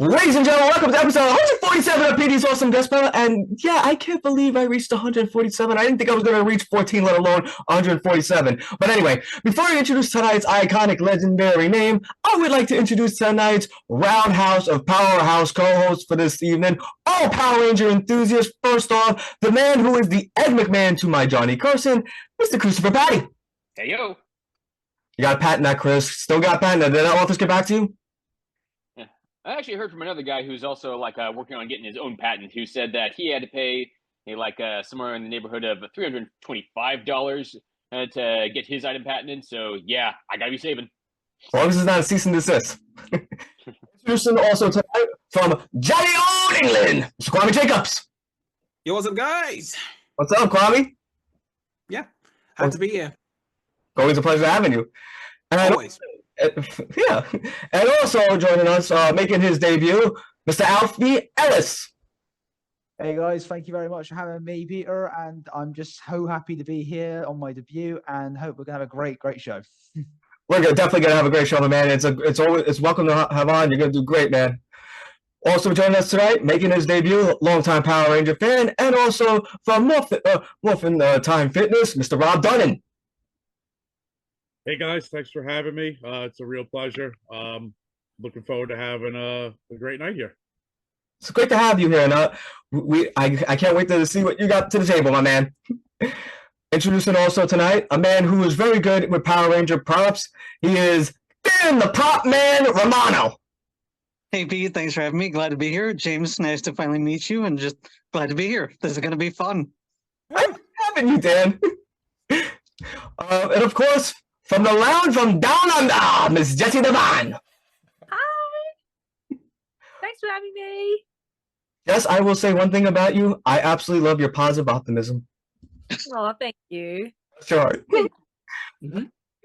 Ladies and gentlemen, welcome to episode 147 of Petey's Awesome Guest Panel. And yeah, I can't believe I reached 147. I didn't think I was going to reach 14, let alone 147. But anyway, before I introduce tonight's iconic, legendary name, I would like to introduce tonight's roundhouse of powerhouse co-hosts for this evening. All Power Ranger enthusiasts. First off, the man who is the Ed McMahon to my Johnny Carson, Mr. Christopher Patty. Hey, yo. You got a patent that, Chris. Still got a patent. Did that office get back to you? I actually heard from another guy who's also working on getting his own patent, who said that he had to pay somewhere in the neighborhood of $325 to get his item patented. So yeah, I gotta be saving. As long as it's not a cease and desist. Introducing also tonight from Johnny Old England, Mr. Kwame Jacobs. Yo, what's up, guys? What's up, Kwame? Yeah, happy to be here. Always a pleasure having you. And Always. Yeah, and also joining us, making his debut, Mr. Alfie Ellis. Hey guys, thank you very much for having me, Peter, and I'm just so happy to be here on my debut, and hope we're gonna have a great show. We're definitely gonna have a great show, man. It's welcome to have on. You're gonna do great, man. Also joining us tonight, making his debut, longtime Power Ranger fan, and also from Morphin Time Fitness, Mr. Rob Dunnan. Hey guys, thanks for having me. It's a real pleasure. Looking forward to having a great night here. It's great to have you here, and I can't wait to see what you got to the table, my man. Introducing also tonight a man who is very good with Power Ranger props. He is Dan the Prop Man Romano. Hey Pete, thanks for having me. Glad to be here. James, nice to finally meet you, and just glad to be here. This is going to be fun. I'm having you, Dan. And of course, from the lounge from down under, Miss Jessie Devine. Hi. Thanks for having me. Yes, I will say one thing about you. I absolutely love your positive optimism. Oh, thank you. Sure.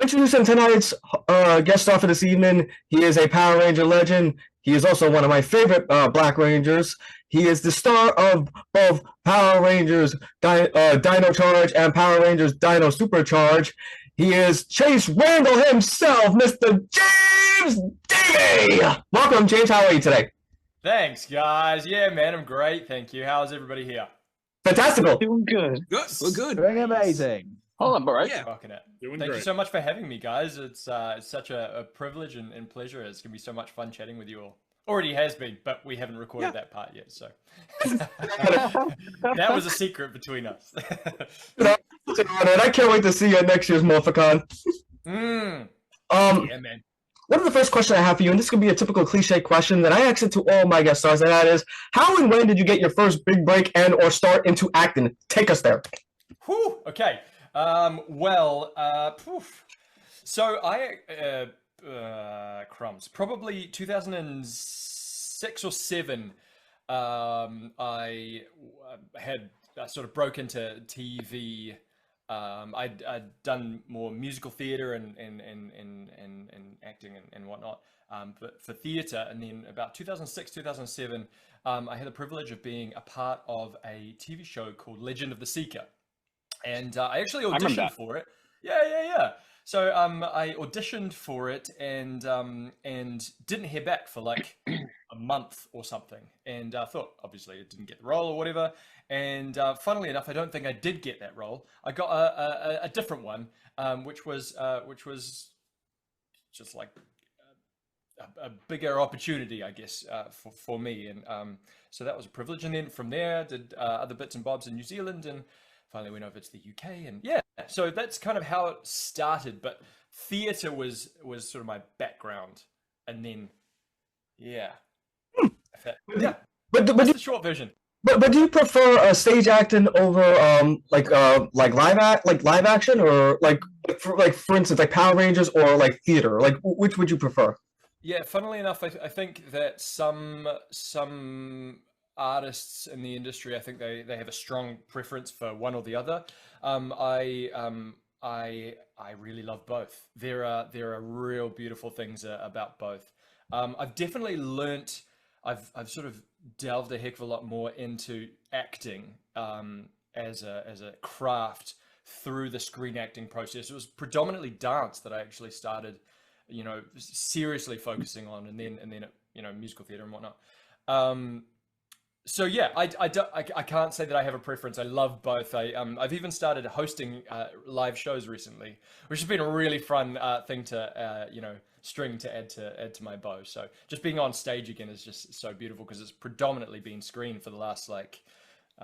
Introducing tonight's guest star for this evening. He is a Power Ranger legend. He is also one of my favorite Black Rangers. He is the star of both Power Rangers Dino Charge and Power Rangers Dino Supercharge. He is Chase Randall himself, Mr. James Davies. Welcome, James. How are you today? Thanks, guys. Yeah, man, I'm great. Thank you. How's everybody here? Fantastical. Doing good. Good. We're good. Doing amazing. Oh, I'm all right. Yeah. Rocking it. Doing Thank great. you so much for having me, guys. It's such a privilege and pleasure. It's going to be so much fun chatting with you all. Already has been, but we haven't recorded that part yet, so. That was a secret between us. I can't wait to see you at next year's Morphicon. Yeah, man. One of the first questions I have for you, and this could be a typical cliche question that I ask it to all my guest stars, and that is, how and when did you get your first big break and or start into acting? Take us there. Whew, okay. So crumbs. Probably 2006 or 7. I had sort of broke into TV. I'd done more musical theatre and acting and whatnot, but for theatre. And then about 2006, 2007, I had the privilege of being a part of a TV show called Legend of the Seeker. And I actually auditioned for it. Yeah. So I auditioned for it and didn't hear back for like a month or something. And I thought, obviously, I didn't get the role or whatever. And funnily enough, I don't think I did get that role. I got a different one, which was just like a bigger opportunity, I guess, for me. And so that was a privilege. And then from there, did other bits and bobs in New Zealand and finally went over to the UK. And yeah, so that's kind of how it started. But theatre was sort of my background. And then, yeah. But that's the short version. But do you prefer stage acting over like live action, or for instance like Power Rangers or like theater? Like which would you prefer? Yeah, funnily enough, I think that some artists in the industry, I think they have a strong preference for one or the other. I really love both. There are real beautiful things about both. I've definitely learnt. I've sort of delved a heck of a lot more into acting as a craft through the screen acting process. It was predominantly dance that I actually started, seriously focusing on, and then it musical theater and whatnot. So yeah, I can't say that I have a preference. I love both. I've even started hosting live shows recently, which has been a really fun thing to string to add to my bow. So just being on stage again is just so beautiful because it's predominantly been screened for the last I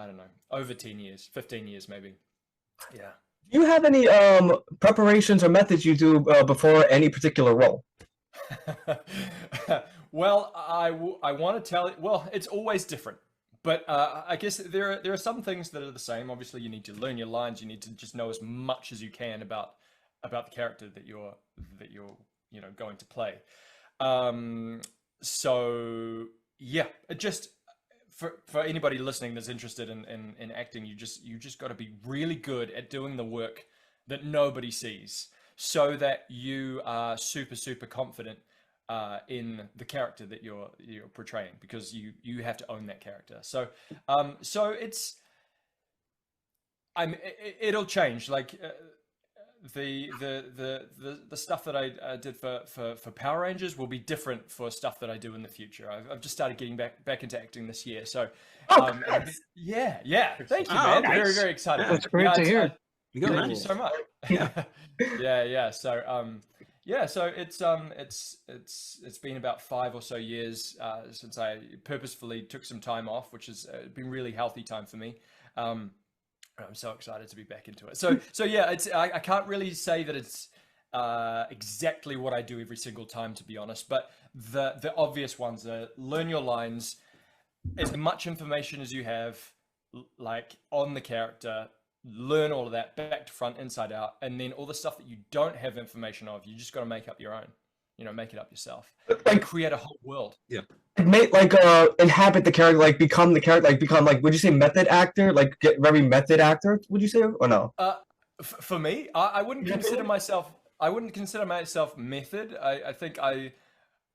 don't know, over 10 years, 15 years maybe. Yeah. Do you have any preparations or methods you do before any particular role? Well, I want to tell it. Well, it's always different. But I guess there are some things that are the same. Obviously, you need to learn your lines. You need to just know as much as you can about the character that you're going to play. So yeah, just for anybody listening that's interested in acting, you just got to be really good at doing the work that nobody sees, so that you are super confident in the character that you're portraying, because you have to own that character. So it'll change. Like the stuff that I did for Power Rangers will be different for stuff that I do in the future. I've just started getting back into acting this year. So yeah. Thank you, man. Nice. Very excited. That's great to hear. Thank you so much. Yeah. So it's been about 5 or so years since I purposefully took some time off, which has been really healthy time for me. I'm so excited to be back into it. So yeah, I can't really say that it's exactly what I do every single time, to be honest. But the obvious ones are learn your lines, as much information as you have, like on the character. Learn all of that back to front, inside out, and then all the stuff that you don't have information of, you just got to make up your own. Make it up yourself. And create a whole world. Yeah. Inhabit the character, like become the character, like become like, would you say method actor? Like get very method actor, would you say, or no? For me, I wouldn't consider myself. I wouldn't consider myself method. I think I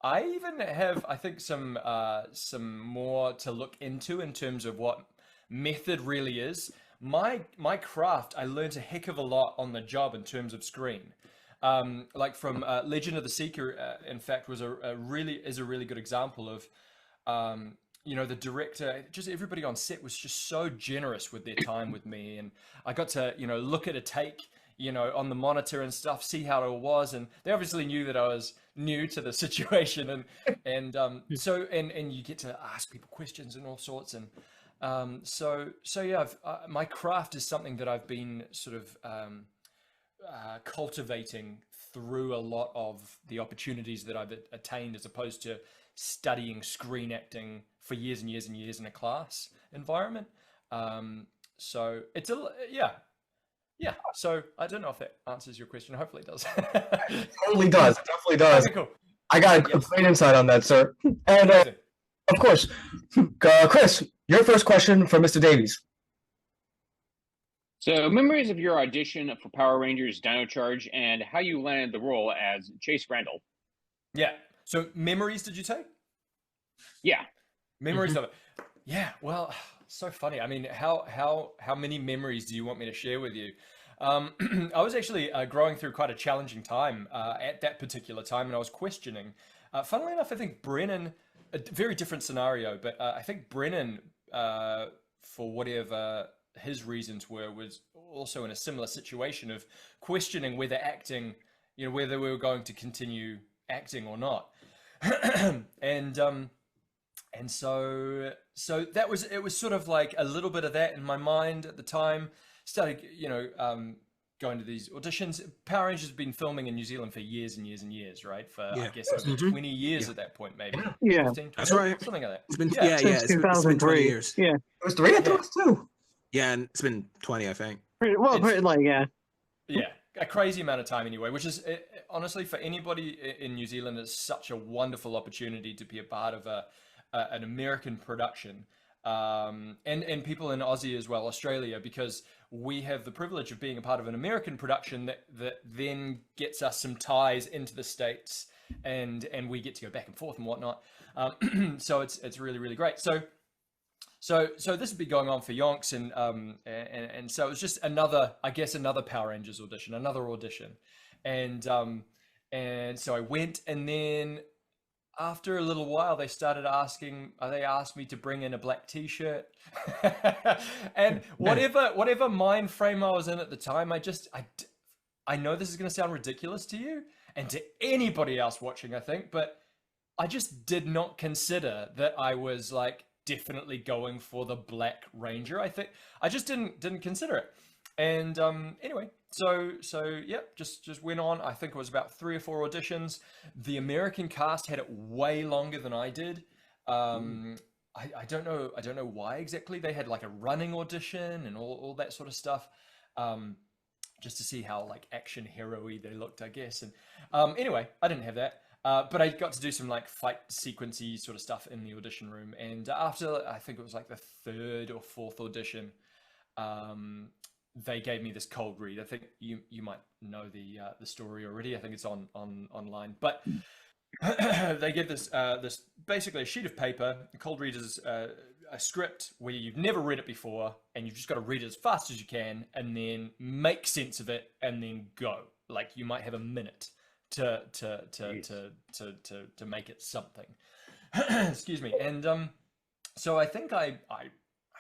even have some more to look into in terms of what method really is. My craft, I learned a heck of a lot on the job in terms of screen. Like from Legend of the Seeker, in fact, was a really good example of, the director, just everybody on set was just so generous with their time with me, and I got to look at a take, on the monitor and stuff, see how it was, and they obviously knew that I was new to the situation, and so you get to ask people questions and all sorts, and. So yeah, my craft is something that I've been sort of cultivating through a lot of the opportunities that I've attained, as opposed to studying screen acting for years and years and years in a class environment. So it's yeah. So I don't know if that answers your question. Hopefully it does. Totally does. It definitely does. Okay, cool. I got a great insight on that, sir. And of course, Chris, your first question for Mr. Davies. So, memories of your audition for Power Rangers Dino Charge and how you landed the role as Chase Randall. Yeah. So, memories, did you say? Yeah. Memories of it. Yeah. Well, so funny. I mean, how many memories do you want me to share with you? I was actually growing through quite a challenging time at that particular time, and I was questioning. Funnily enough, I think Brennan, a very different scenario, but I think Brennan, for whatever his reasons were, was also in a similar situation of questioning whether acting, whether we were going to continue acting or not. And so it was sort of like a little bit of that in my mind at the time. Started, going to these auditions. Power Rangers has been filming in New Zealand for years and years and years, right? For I guess over 20 years at that point, maybe. Yeah, 15, 20, that's right. Something like that. It's been Since it's been 20 years. Yeah. It was 3, I thought it was 2. Yeah, and it's been 20, I think. Yeah, a crazy amount of time anyway, which is honestly, for anybody in New Zealand, it's such a wonderful opportunity to be a part of an American production, and people in Aussie as well, Australia, because we have the privilege of being a part of an American production that then gets us some ties into the States, and we get to go back and forth and whatnot. So it's really, really great. So this has been going on for yonks, and so it was just another Power Rangers audition, and so I went, and then after a little while, they started asking. They asked me to bring in a black T-shirt, and whatever mind frame I was in at the time, I know this is going to sound ridiculous to you and to anybody else watching, I think, but I just did not consider that I was like definitely going for the Black Ranger. I think I just didn't consider it. And anyway, so yeah, just went on. I think it was about 3 or 4 auditions. The American cast had it way longer than I did. I don't know why exactly. They had like a running audition and all that sort of stuff, just to see how like action hero-y they looked, I guess. And anyway, I didn't have that. But I got to do some like fight sequency sort of stuff in the audition room. And after I think it was like the 3rd or 4th audition, they gave me this cold read. I think you might know the story already. I think it's online. But they give this basically a sheet of paper. The cold read is a script where you've never read it before, and you've just got to read it as fast as you can, and then make sense of it, and then go. Like you might have a minute to make it something. Excuse me. And so I think I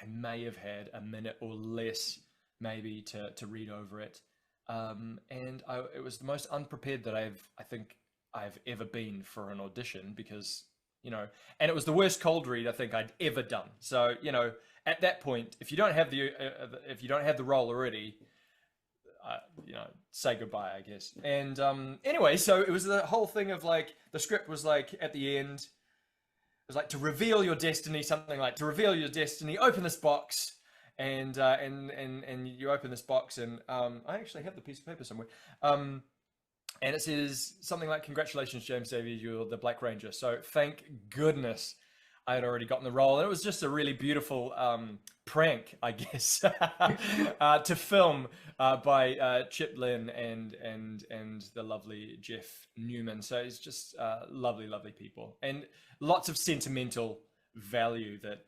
may have had a minute or less maybe to read over it. And it was the most unprepared that I think I've ever been for an audition, because, you know, and it was the worst cold read I think I'd ever done. So, you know, at that point, if you don't have the role already, you know, say goodbye, I guess. And anyway, so it was the whole thing of like, the script was like at the end, it was like, to reveal your destiny, something like, to reveal your destiny, open this box. And you open this box, and I actually have the piece of paper somewhere. And it says something like, "Congratulations, James Davies, you're the Black Ranger." So thank goodness I had already gotten the role. And it was just a really beautiful prank, I guess, to film by Chip Lynn and the lovely Jeff Newman. So it's just lovely people, and lots of sentimental value that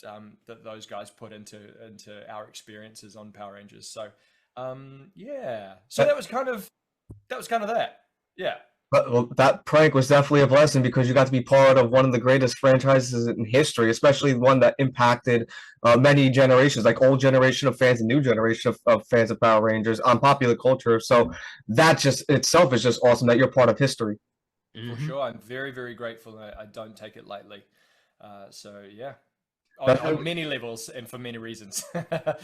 those guys put into our experiences on Power Rangers. So yeah, so that was kind of that. Yeah. But well, that prank was definitely a blessing, because you got to be part of one of the greatest franchises in history, especially one that impacted many generations, like old generation of fans and new generation of fans of Power Rangers on popular culture. So that just itself is just awesome that you're part of history. For sure. I'm very, very grateful. I don't take it lightly. So yeah, on many levels and for many reasons. Yeah.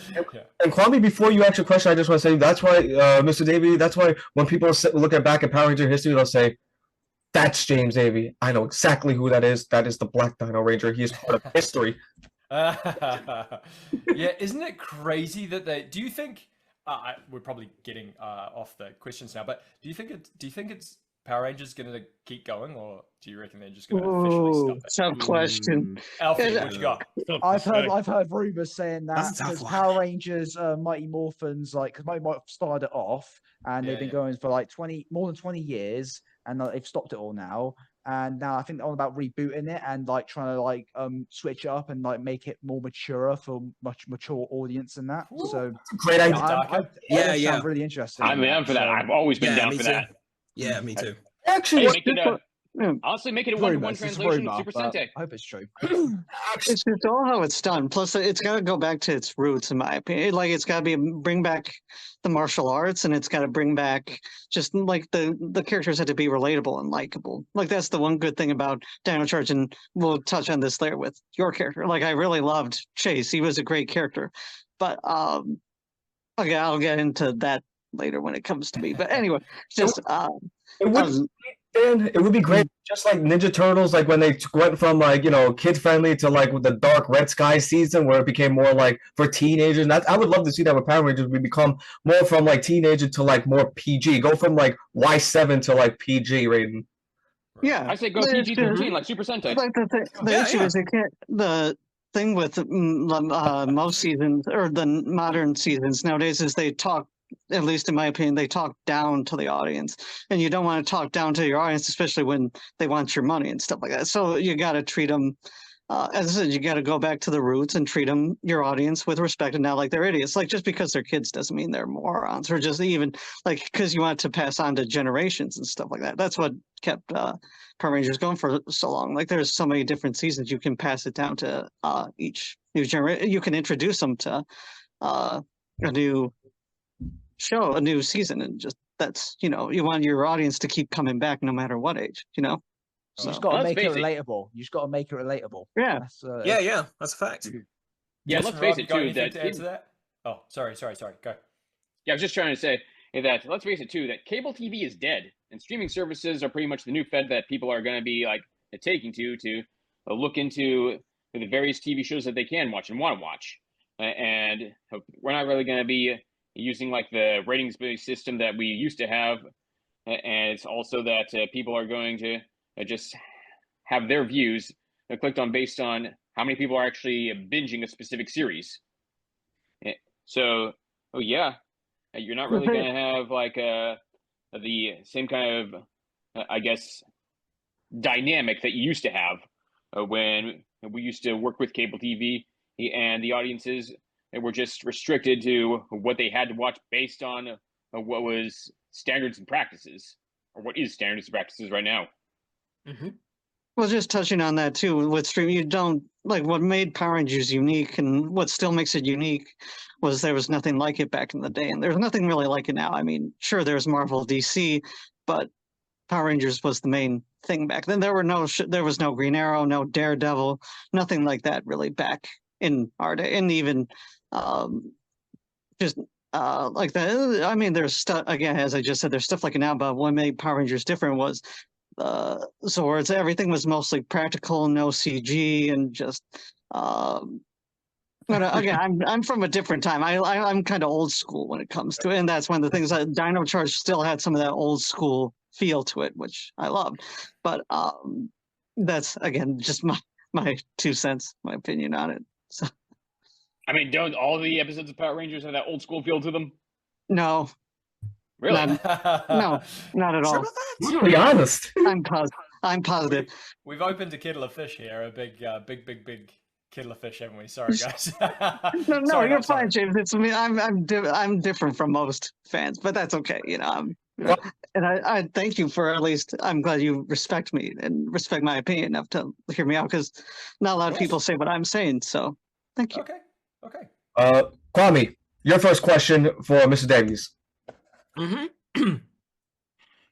And Kwame, before you ask your question, I just want to say that's why, Mr. Davey, that's why when people look back at Power Ranger history, they'll say, "That's James Davey. I know exactly who that is. That is the Black Dino Ranger. He is part of history." Yeah, isn't it crazy that they? Do you think? We're probably getting off the questions now, but do you think it's Power Rangers going to keep going, or do you reckon they're just going to officially stop it? Tough question. Alfie, what you got? I've heard rumors saying that That's a tough because one. Power Rangers, Mighty Morphins, like, because Mighty Morphin started it off, and they've been going for like more than 20 years, and they've stopped it all now. And now I think they're on about rebooting it and like trying to like switch it up and like make it more mature for much mature audience and that. So Great idea. Yeah. Really interesting. I'm down for that. I've always been down me for too. that. Yeah, me too. Actually, Hey, honestly, make it a one-to-one Rumors, it's translation of rumor, Super but Sentai. I hope it's true. It's just all how it's done. Plus, it's got to go back to its roots, in my opinion. Like, it's got to bring back the martial arts, and it's got to bring back just like the characters had to be relatable and likable. Like, that's the one good thing about Dino Charge, and we'll touch on this later with your character. Like, I really loved Chase. He was a great character. But okay, I'll get into that later when it comes to me. But anyway, just it would be great, just like Ninja Turtles, like when they went from like, you know, kid friendly to like with the Dark Red Sky season, where it became more like for teenagers. And I would love to see that with Power Rangers. We become more from like teenager to like more PG, go from like Y7 to like PG rating. yeah. I say go PG-13 like Super Sentai. Like the issue is the thing with most seasons or the modern seasons nowadays is they talk, at least in my opinion, they talk down to the audience, and you don't want to talk down to your audience, especially when they want your money and stuff like that. So you got to treat them as I said, you got to go back to the roots and treat them, your audience, with respect and not like they're idiots. Like, just because they're kids doesn't mean they're morons, or just even like because you want to pass on to generations and stuff like that. That's what kept Power Rangers going for so long. Like, there's so many different seasons you can pass it down to each new generation. You can introduce them to a new show, a new season, and just that's you want your audience to keep coming back no matter what age. You just So got to let's make it face it. relatable. You just got to make it relatable. yeah. That's, Yeah, that's a fact. Yeah, Justin, let's Rob, face you it got too. anything That to add to that? Oh, sorry. Go. Yeah, I was just trying to say that let's face it too, that cable TV is dead, and streaming services are pretty much the new fed that people are going to be like taking to look into the various TV shows that they can watch and want to watch. And we're not really going to be using like the ratings-based system that we used to have, and it's also that people are going to just have their views clicked on based on how many people are actually binging a specific series. So, oh yeah, you're not really going to have like the same kind of, I guess, dynamic that you used to have when we used to work with cable TV, and the audiences were just restricted to what they had to watch based on what was standards and practices, or what is standards and practices right now. Mm-hmm. Well, just touching on that too, with stream, you don't like what made Power Rangers unique, and what still makes it unique was there was nothing like it back in the day, and there's nothing really like it now. I mean, sure, there's Marvel, DC, but Power Rangers was the main thing back then. There was no Green Arrow, no Daredevil, nothing like that really back in our day, and even just like that. I mean, there's stuff again, as I just said, there's stuff like it now, but what made Power Rangers different was Zords. Everything was mostly practical, no CG, and just. But again, I'm from a different time. I'm kind of old school when it comes to it, and that's one of the things that Dino Charge still had some of that old school feel to it, which I loved. But that's again just my 2 cents, my opinion on it. So. I mean, don't all the episodes of Power Rangers have that old school feel to them? No. Really? No, not at all. Brutally honest. I'm positive. We've opened a kettle of fish here, a big kettle of fish, haven't we? Sorry, guys. No, Sorry, you're sorry. fine, James. It's me. I'm different from most fans, but that's okay. And I thank you for at least. I'm glad you respect me and respect my opinion enough to hear me out, because not a lot of people say what I'm saying. So, thank you. Okay. Kwame, your first question for Mr. Davies. Mm-hmm.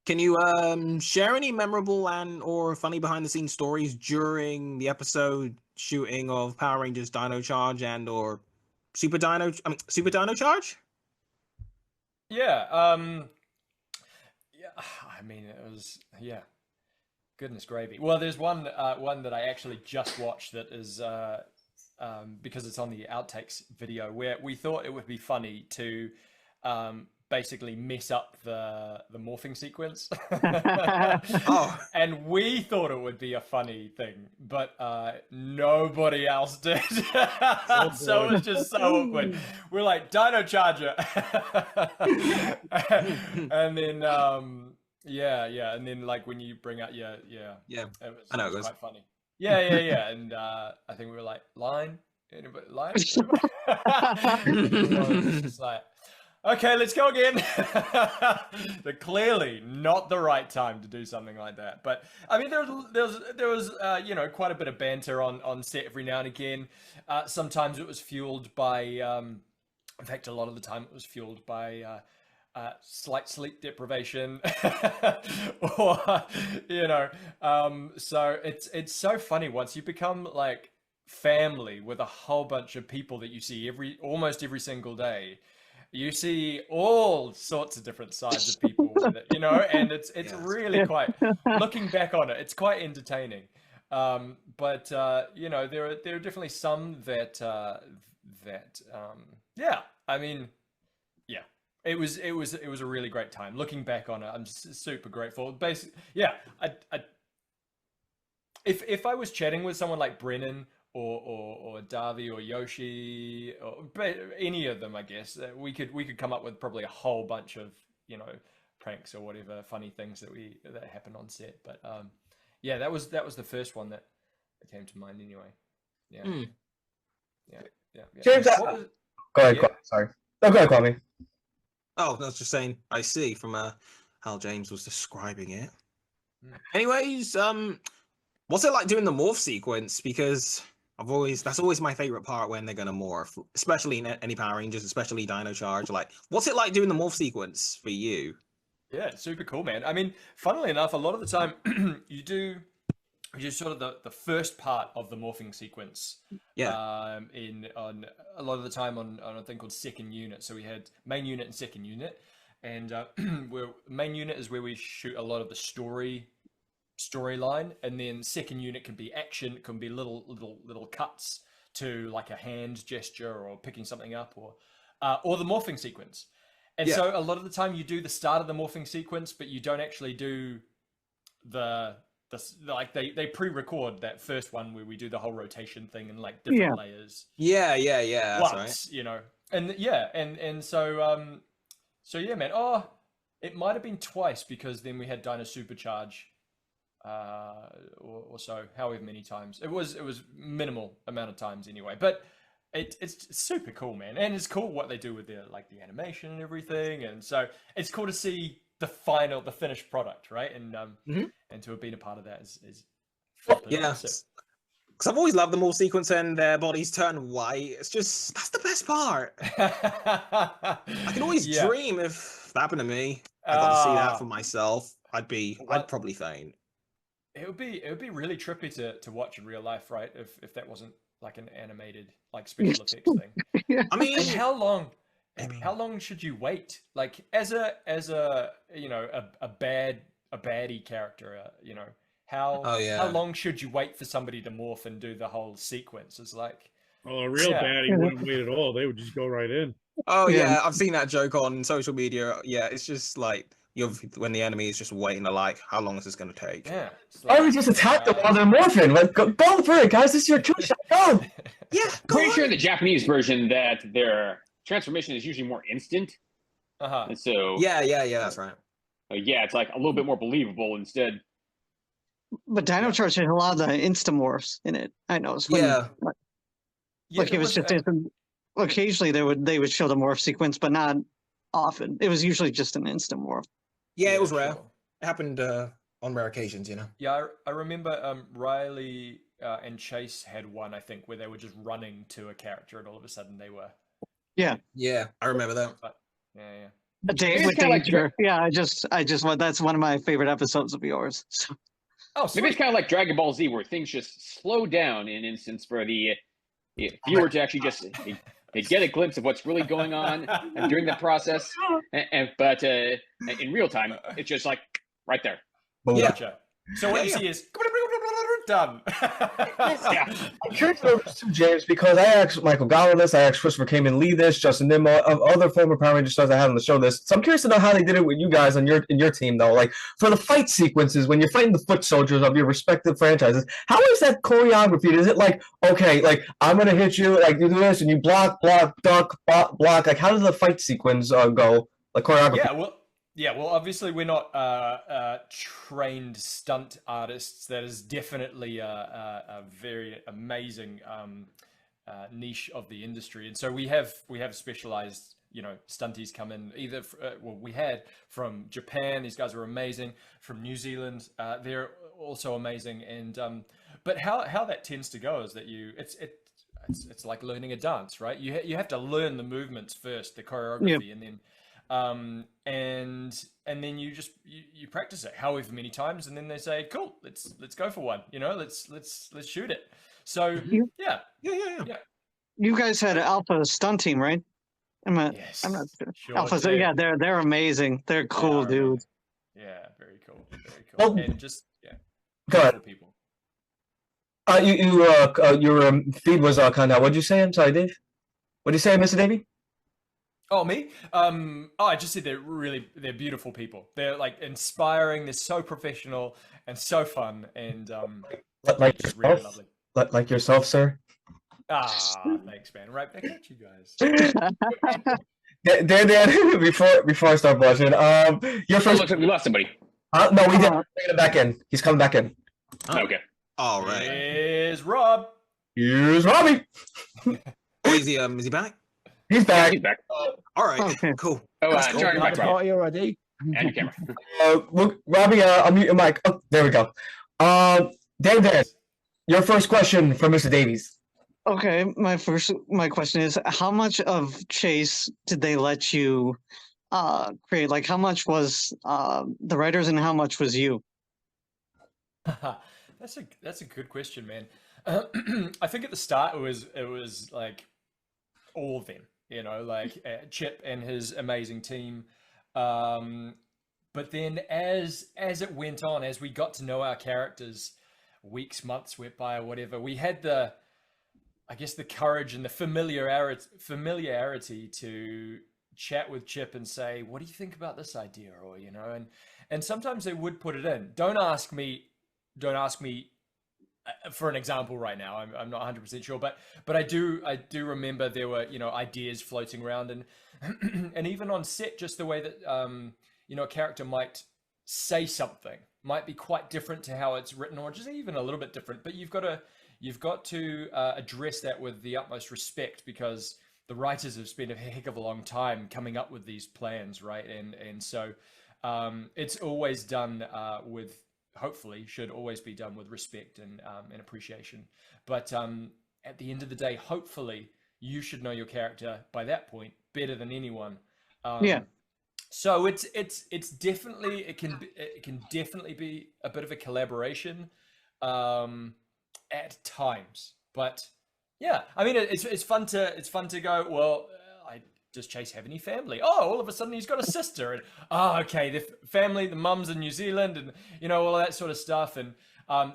Can you share any memorable and or funny behind the scenes stories during the episode shooting of Power Rangers Dino Charge and or Super Dino Charge? Yeah. Yeah. I mean, it was Goodness gravy. Well, there's one that I actually just watched that is because it's on the outtakes video, where we thought it would be funny to basically mess up the morphing sequence. Oh. And we thought it would be a funny thing, but nobody else did. So it was just so awkward. We're like, Dino Charger. And then and then like when you bring out it I know it was goes. quite funny. Yeah. And I think we were like, line? Anybody? Line? It's just like, okay, let's go again. But clearly not the right time to do something like that. But I mean, there was quite a bit of banter on set every now and again. Sometimes it was fueled by, in fact, a lot of the time it was fueled by slight sleep deprivation, or so it's so funny once you become like family with a whole bunch of people that you see almost every single day. You see all sorts of different sides of people with it, and it's really quite, looking back on it, it's quite entertaining. But there are definitely some that I mean, yeah, it was a really great time. Looking back on it, I'm super grateful. Basically, yeah, if I was chatting with someone like Brennan or Davi or Yoshi or any of them, I guess we could come up with probably a whole bunch of pranks or whatever funny things that happened on set. But that was the first one that came to mind anyway. Yeah. Mm. Yeah. James, What was- go ahead. Yeah. Kwame, sorry. No, go ahead, Kwame. Oh, I was just saying. I see from how James was describing it. Mm. Anyways, what's it like doing the morph sequence? Because that's always my favorite part when they're gonna morph, especially in any Power Rangers, especially Dino Charge. Like, what's it like doing the morph sequence for you? Yeah, it's super cool, man. I mean, funnily enough, a lot of the time you do sort of the first part of the morphing sequence. Yeah. On a lot of the time on a thing called second unit. So we had main unit and second unit, and where main unit is where we shoot a lot of the storyline, and then second unit can be action, it can be little cuts to like a hand gesture or picking something up or the morphing sequence. And Yeah. so a lot of the time you do the start of the morphing sequence, but you don't actually do like they pre-record that first one where we do the whole rotation thing and like different layers. Yeah, that's Once, right. you know. And yeah, and so yeah, man. Oh, it might have been twice because then we had Dino Supercharge or so, however many times. It was minimal amount of times anyway. But it's super cool, man. And it's cool what they do with the animation and everything. And so it's cool to see the finished product, right? And and to have been a part of that is Yeah. Because I've always loved the morph sequence and their bodies turn white. That's the best part. I can always dream if that happened to me. I got to see that for myself. I'd probably faint. It would be really trippy to watch in real life, right? If that wasn't like an animated like special effects thing. I mean, and how long should you wait? Like as a you know a baddie character, you know how long should you wait for somebody to morph and do the whole sequence? It's like, well, a real baddie wouldn't wait at all. They would just go right in. Oh yeah, I've seen that joke on social media. Yeah, it's just like when the enemy is just waiting to like, how long is this going to take? Yeah. Like, we just attack them while they're morphing. Like, go for it, guys. This is your kill shot. Go. Yeah. Pretty sure in the Japanese version that their transformation is usually more instant. And so yeah, that's right. Yeah, it's like a little bit more believable instead. But Dino Charge had a lot of the instamorphs in it. I know. Like it was just occasionally they would show the morph sequence, but not often. It was usually just an instamorph. Yeah, it was rare. Sure. It happened on rare occasions, you know. Yeah, I remember Riley and Chase had one, I think, where they were just running to a character and all of a sudden they were. Yeah, I remember that. But, yeah. A day with danger. I just that's one of my favorite episodes of yours. So. Oh, maybe it's kind of like Dragon Ball Z, where things just slow down in an instance for the viewer to actually just they get a glimpse of what's really going on during the process. But in real time, it's just like right there. Yeah. Gotcha. So what you see is done. I'm curious to James because I asked Michael Gower this, I asked Christopher Kamen Lee this, Justin Nimmo, of other former Power Ranger stars I had on the show this. So I'm curious to know how they did it with you guys on in your team though. Like for the fight sequences when you're fighting the foot soldiers of your respective franchises, how is that choreography? Is it like, okay, like I'm gonna hit you, like you do this and you block, duck, block, like how does the fight sequence go? Like choreography? Yeah, well, obviously we're not trained stunt artists. That is definitely a very amazing niche of the industry, and so we have specialized, stunties come in. Either we had from Japan. These guys were amazing. From New Zealand, they're also amazing. And but how that tends to go is that it's like learning a dance, right? You have to learn the movements first, the choreography, and then. And then you practice it however many times, and then they say, "Cool, let's go for one." Let's shoot it. So yeah. You guys had an Alpha stunt team, right? I'm not sure. Alpha, so yeah, they're amazing. They're cool dudes. Yeah, very cool, and go ahead. People. Your feed was kind of. What'd you say? I'm sorry, Dave. What did you say, Mr. Davey? Oh, me? I just said they're beautiful people. They're like inspiring. They're so professional and so fun, and like just really lovely. Like yourself, sir. Thanks, man. Right back at you guys. Dan, before I start blushing, your first. Looks like we lost somebody. No, we didn't. Bring him back in. He's coming back in. Okay. All right. Here's Rob. Here's Robbie. Oh, is he back? He's back. He's back. All right, Okay. cool. Oh, That's Charlie, cool. you're Got back the on. party already. And your camera. Look, Robbie, unmute your mic. Oh, there we go. Dan, your first question from Mr. Davies. Okay, my question is, how much of Chase did they let you create? Like, how much was the writers and how much was you? That's a good question, man. I think at the start it was like all of them, like Chip and his amazing team. But then as it went on, as we got to know our characters, weeks, months went by or whatever, we had the courage and the familiarity to chat with Chip and say, what do you think about this idea? Or, and sometimes they would put it in. Don't ask me for an example right now. I'm not 100% sure, but I do remember there were, ideas floating around, and and even on set, just the way that a character might say something might be quite different to how it's written, or just even a little bit different. But you've got to address that with the utmost respect, because the writers have spent a heck of a long time coming up with these plans, right? And so it's always done with, hopefully should always be done with respect and appreciation. But at the end of the day, hopefully you should know your character by that point better than anyone. Yeah. So it's definitely, it can definitely be a bit of a collaboration at times. But yeah, I mean, it's fun to go, well, does Chase have any family? Oh, all of a sudden he's got a sister, and okay, the family, the mum's in New Zealand, and all of that sort of stuff. And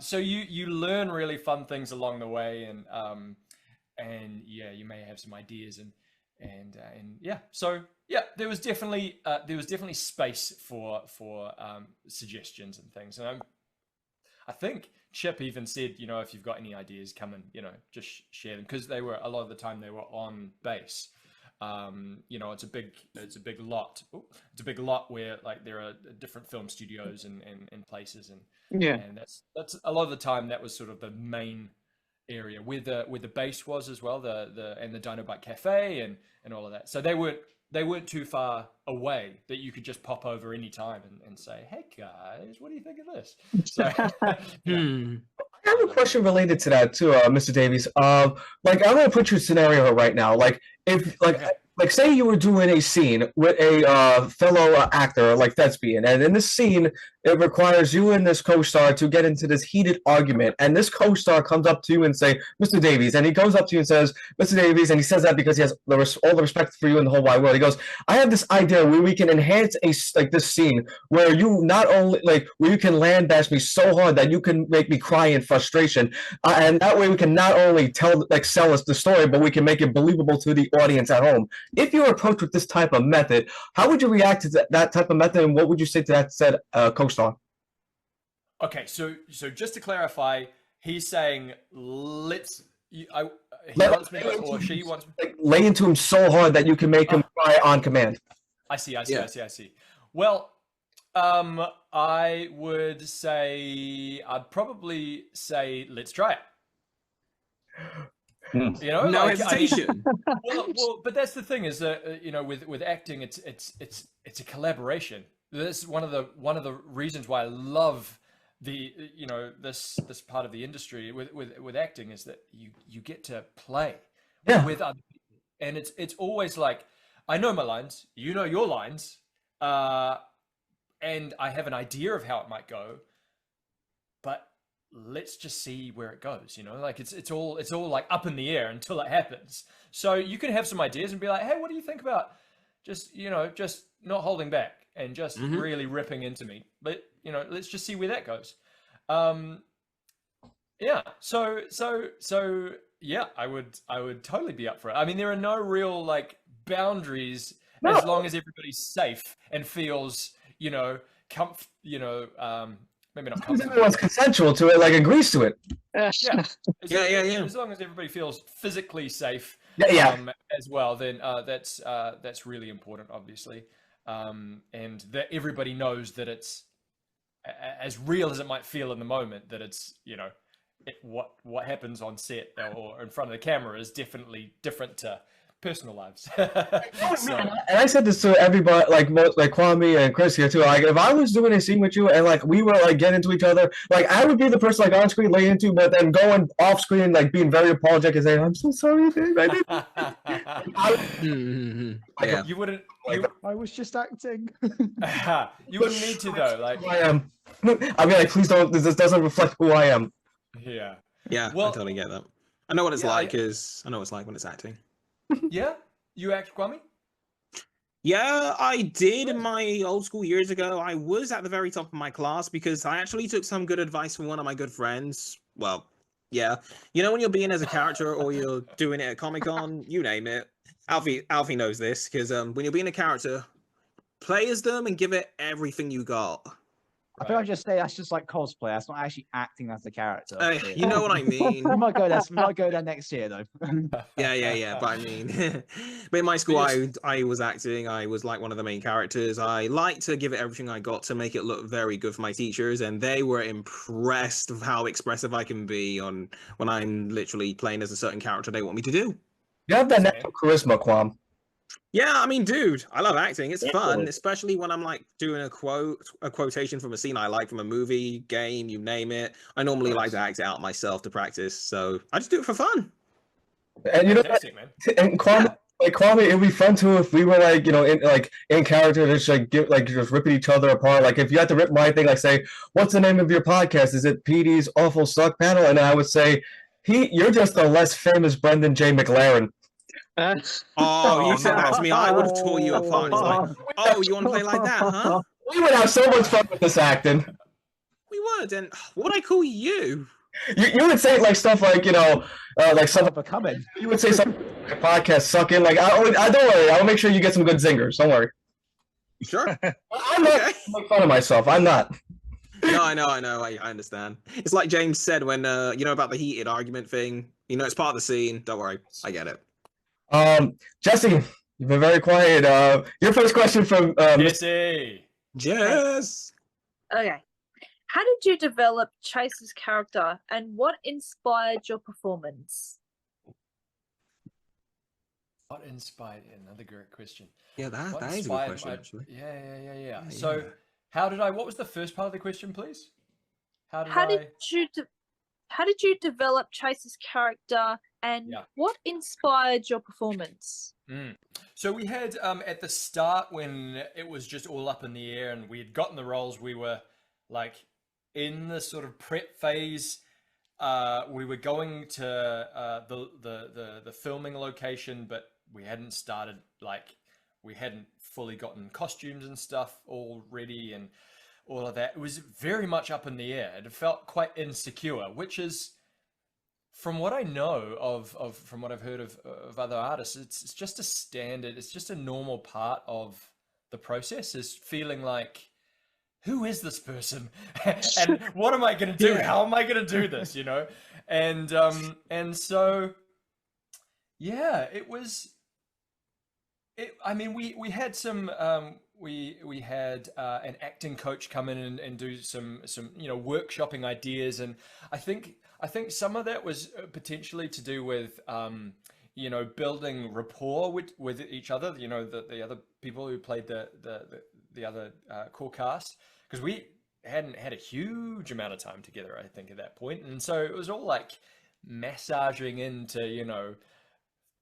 so you learn really fun things along the way, and yeah, you may have some ideas, and yeah, so yeah, there was definitely space for suggestions and things. And I think Chip even said, if you've got any ideas, come and just share them, because a lot of the time they were on base. It's a big lot. It's a big lot where like there are different film studios and places, and Yeah. and that's a lot of the time that was sort of the main area where the base was as well, the Dino Bike Cafe and all of that. So they weren't too far away that you could just pop over any time and say, hey guys, what do you think of this? So I have a question related to that too, Mr. Davies. Like I'm gonna put you in a scenario right now. Like if like say you were doing a scene with a fellow actor like thespian, and in this scene it requires you and this co-star to get into this heated argument, and this co-star comes up to you and say, Mr. Davies, and he goes up to you and says, Mr. Davies, and he says that because he has all the respect for you in the whole wide world. He goes, I have this idea where we can enhance this scene where you not only where you can land bash me so hard that you can make me cry in frustration, and that way we can not only sell us the story, but we can make it believable to the audience at home. If you were approached with this type of method, how would you react to that type of method, and what would you say to that said co-star? Okay, so just to clarify, he's saying he wants me, or she wants me. Lay into him so hard that you can make him cry on command. I see. Well, I would say, I'd probably say, let's try it. No hesitation. Well, but that's the thing is that with acting, it's a collaboration. This is one of the reasons why I love this part of the industry with acting, is that you get to play with other people, and it's always like, I know my lines, you know your lines, and I have an idea of how it might go, but let's just see where it goes. It's all like up in the air until it happens. So you can have some ideas and be like, hey, what do you think about just not holding back and just really ripping into me, but let's just see where that goes. Yeah, so yeah, I would totally be up for it. I mean, there are no real boundaries as long as everybody's safe and feels maybe not comfortable. Everyone's consensual to it, agrees to it. Yeah. As long as everybody feels physically safe, as well, then that's really important, obviously, and that everybody knows that it's as real as it might feel in the moment. That it's what happens on set or in front of the camera is definitely different to personal lives. So, And I said this to everybody, like Kwame and Chris here too. Like, if I was doing a scene with you and like we were like getting into each other, like I would be the person like on screen laying into, but then going off screen like being very apologetic and saying, "I'm so sorry, babe. I didn't." Yeah. you wouldn't. I was just acting. You wouldn't need to though. Like, Who I am. I mean, like, please don't. This doesn't reflect who I am. yeah. Yeah, Well, I totally get that. I know what it's yeah, like. I know what it's like when it's acting. Yeah, you act, Kwame. Yeah, I did in my old school years ago. I was at the very top of my class because I actually took some good advice from one of my good friends. Well, yeah, you know when you're being as a character or you're doing it at Comic-Con, you name it. Alfie knows this because when you're being a character, play as them and give it everything you got. I think I just say that's just like cosplay. That's not actually acting as the character. You know what I mean? We might go there. We might go there next year though. Yeah. But I mean, but in my school, I was acting. I was like one of the main characters. I liked to give it everything I got to make it look very good for my teachers, and they were impressed with how expressive I can be on when I'm literally playing as a certain character they want me to do. You have that natural charisma, Kwam. Yeah, I mean, dude, I love acting. It's fun, especially when I'm like doing a quotation from a scene I like from a movie, game, you name it. I normally like to act it out myself to practice, so I just do it for fun. And you know, Man. and Kwame, like Kwame, it'd be fun too if we were like, you know, in character, just like just ripping each other apart. Like if you had to rip my thing, like say, what's the name of your podcast? Is it Petey's Awful Suck Panel? And I would say, you're just a less famous Brendan J. McLaren. You said that to me, I would have tore you apart. It's like, oh, you want to play like that, huh? We would have so much fun with this acting. We would, and what would I call you? You would say like stuff like, you know, like something becoming. You would say something like podcast sucking. Like I don't worry, I'll make sure you get some good zingers. Don't worry. Sure. I'm not making fun of myself. I'm not. No, I know. I understand. It's like James said when you know about the heated argument thing. You know, it's part of the scene. Don't worry, I get it. Jesse, you've been very quiet. Your first question from Jesse. Jess. Okay. How did you develop Chase's character and what inspired your performance? What inspired? Another great question. Yeah, that is a good question, actually. Yeah. So, how did I? What was the first part of the question, please? How did you develop Chase's character and what inspired your performance? So we had at the start when it was just all up in the air and we had gotten the roles, we were like in the sort of prep phase. We were going to the filming location, but we hadn't started, like we hadn't fully gotten costumes and stuff all ready and all of that. It was very much up in the air. It felt quite insecure, which is, from what I know from what I've heard of other artists, it's just a standard, it's just a normal part of the process, is feeling like, who is this person? And what am I going to do? How am I going to do this? You know? And so, yeah, I mean, we had some, we had an acting coach come in and do some, you know, workshopping ideas. And I think some of that was potentially to do with, you know, building rapport with each other, you know, the other people who played the other core cast, because we hadn't had a huge amount of time together, I think, at that point. And so it was all like massaging into, you know,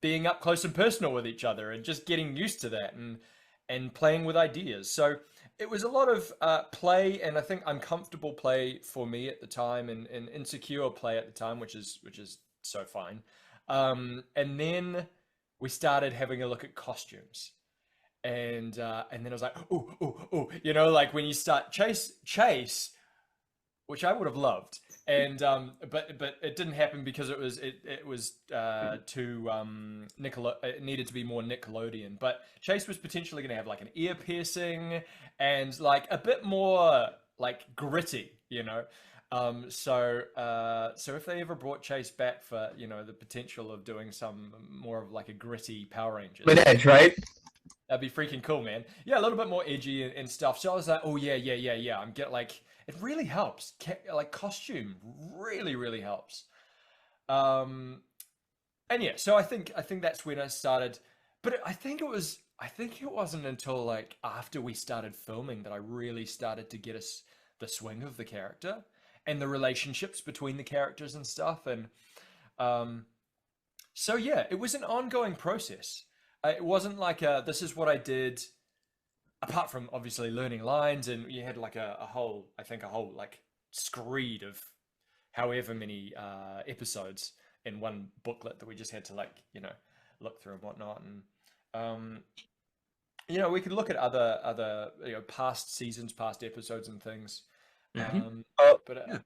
being up close and personal with each other and just getting used to that and playing with ideas. So it was a lot of play, and I think uncomfortable play for me at the time, and insecure play at the time, which is so fine. And then we started having a look at costumes, and then I was like, oh, you know, like when you start Chase, which I would have loved, and but it didn't happen because it was too it needed to be more Nickelodeon. But Chase was potentially going to have like an ear piercing and like a bit more like gritty, you know. So if they ever brought Chase back for, you know, the potential of doing some more of like a gritty Power Rangers, with Edge, right? That'd be freaking cool, man. Yeah, a little bit more edgy and stuff. So I was like, oh yeah. I'm get like it really helps. Like costume really helps. And yeah, so I think that's when I started. But I think it wasn't until like after we started filming that I really started to get us the swing of the character and the relationships between the characters and stuff. And so yeah, it was an ongoing process. It wasn't like this is what I did, apart from obviously learning lines, and you had like a whole like screed of however many episodes in one booklet that we just had to like, look through and whatnot. And we could look at other past seasons, past episodes and things. But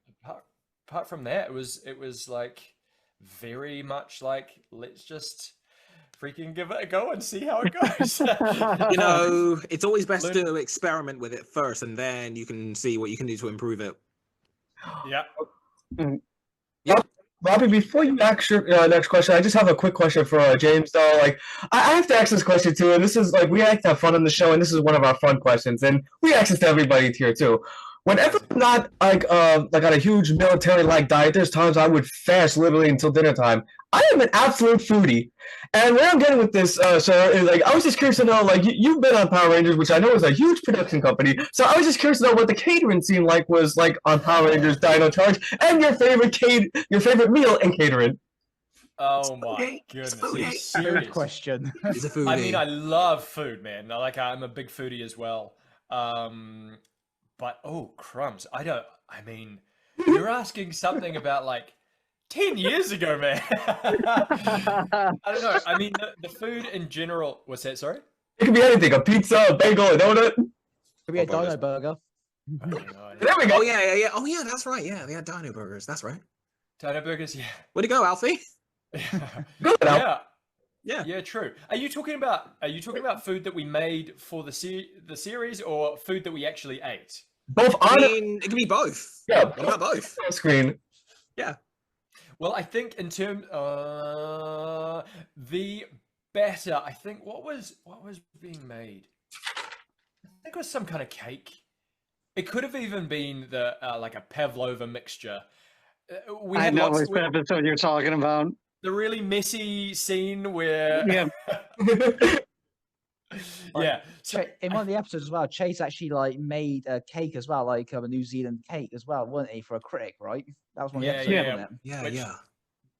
apart from that, it was like very much like, let's just freaking give it a go and see how it goes. It's always best to experiment with it first, and then you can see what you can do to improve it. Yeah. Robbie, before you ask your next question, I just have a quick question for James, though. Like, I have to ask this question, too, and this is, like, we like to have fun on the show, and this is one of our fun questions, and we ask this to everybody here, too. Whenever I'm not, like on a huge military-like diet, there's times I would fast literally until dinner time. I am an absolute foodie. And where I'm getting with this, sir, is, like, I was just curious to know, like, you've been on Power Rangers, which I know is a huge production company, so I was just curious to know what the catering scene was like on Power Rangers Dino Charge, and your favorite meal in catering. Oh my goodness. Are you serious? Good question. He's a foodie. I mean, I love food, man. Like, I'm a big foodie as well. But oh crumbs, I mean, you're asking something about like 10 years ago, man. I don't know. I mean, the food in general. What's that? Sorry. It could be anything: a pizza, a bagel, a donut. Could be a Dino burger. There we go. Oh yeah. Oh yeah, that's right. Yeah, they had Dino burgers. That's right. Dino burgers. Yeah. Where'd it go, Alfie? Good. Yeah, true. Are you talking about food that we made for the series, or food that we actually ate? Both. It can be both. Yeah. What about both? Screen. Yeah. Well, I think in terms the better. I think what was being made. I think it was some kind of cake. It could have even been the like a pavlova mixture. I know which episode you're talking about. The really messy scene where yeah. So, in one of the episodes as well, Chase actually like made a cake as well, like a New Zealand cake as well, wasn't he, for a critic, right? That was one of the episodes, wasn't it? Yeah.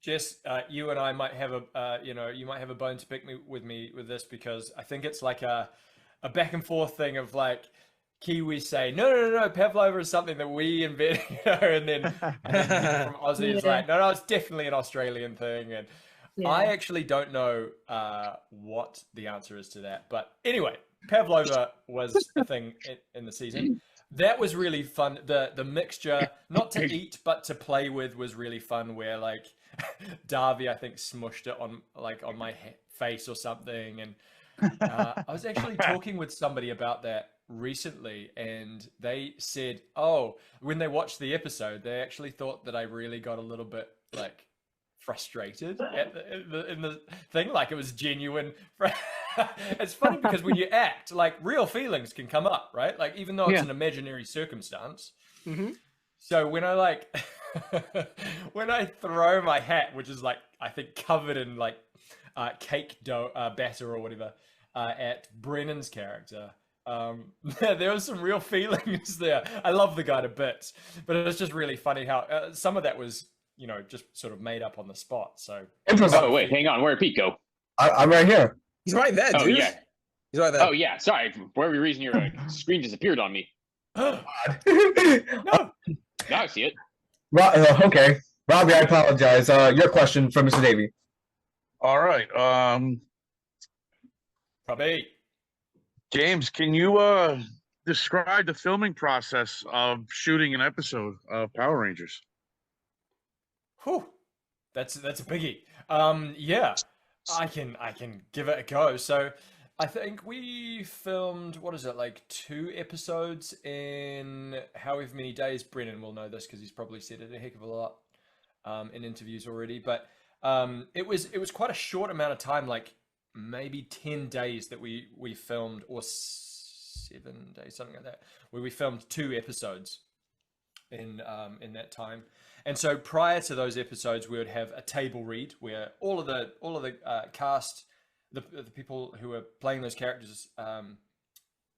Jess, you and I might have you might have a bone to pick with me with this, because I think it's like a back and forth thing of like Kiwis say no, pavlova is something that we invented, and then from Aussie it's like no, it's definitely an Australian thing, and I actually don't know what the answer is to that. But anyway, pavlova was a thing in the season. That was really fun. The mixture, not to eat but to play with, was really fun. Where like Davies, I think, smushed it on my face or something, and I was actually talking with somebody about that recently, and they said, when they watched the episode, they actually thought that I really got a little bit like frustrated in the thing, like it was genuine. It's funny because when you act, like real feelings can come up, right? Like even though it's an imaginary circumstance. Mm-hmm. So when I like when I throw my hat, which is like I think covered in like cake dough batter or whatever, at Brennan's character, there was some real feelings there. I love the guy to bits, but it was just really funny how some of that was just sort of made up on the spot. So oh wait, hang on, where'd Pete go? I'm right here. He's right there, dude. Oh yeah, he's right there. Oh yeah, sorry, for every reason your screen disappeared on me. No, now I see it. Okay, Robbie, I apologize. Your question for Mr. Davey. All right. Robbie. James, can you describe the filming process of shooting an episode of Power Rangers? Whew. That's a biggie. Yeah, I can give it a go. So I think we filmed, what is it, like 2 episodes in however many days. Brennan will know this because he's probably said it a heck of a lot in interviews already. But it was quite a short amount of time. Like maybe 10 days that we filmed, or 7 days, something like that, where we filmed 2 episodes in that time. And so prior to those episodes, we would have a table read where all of the cast, the people who were playing those characters,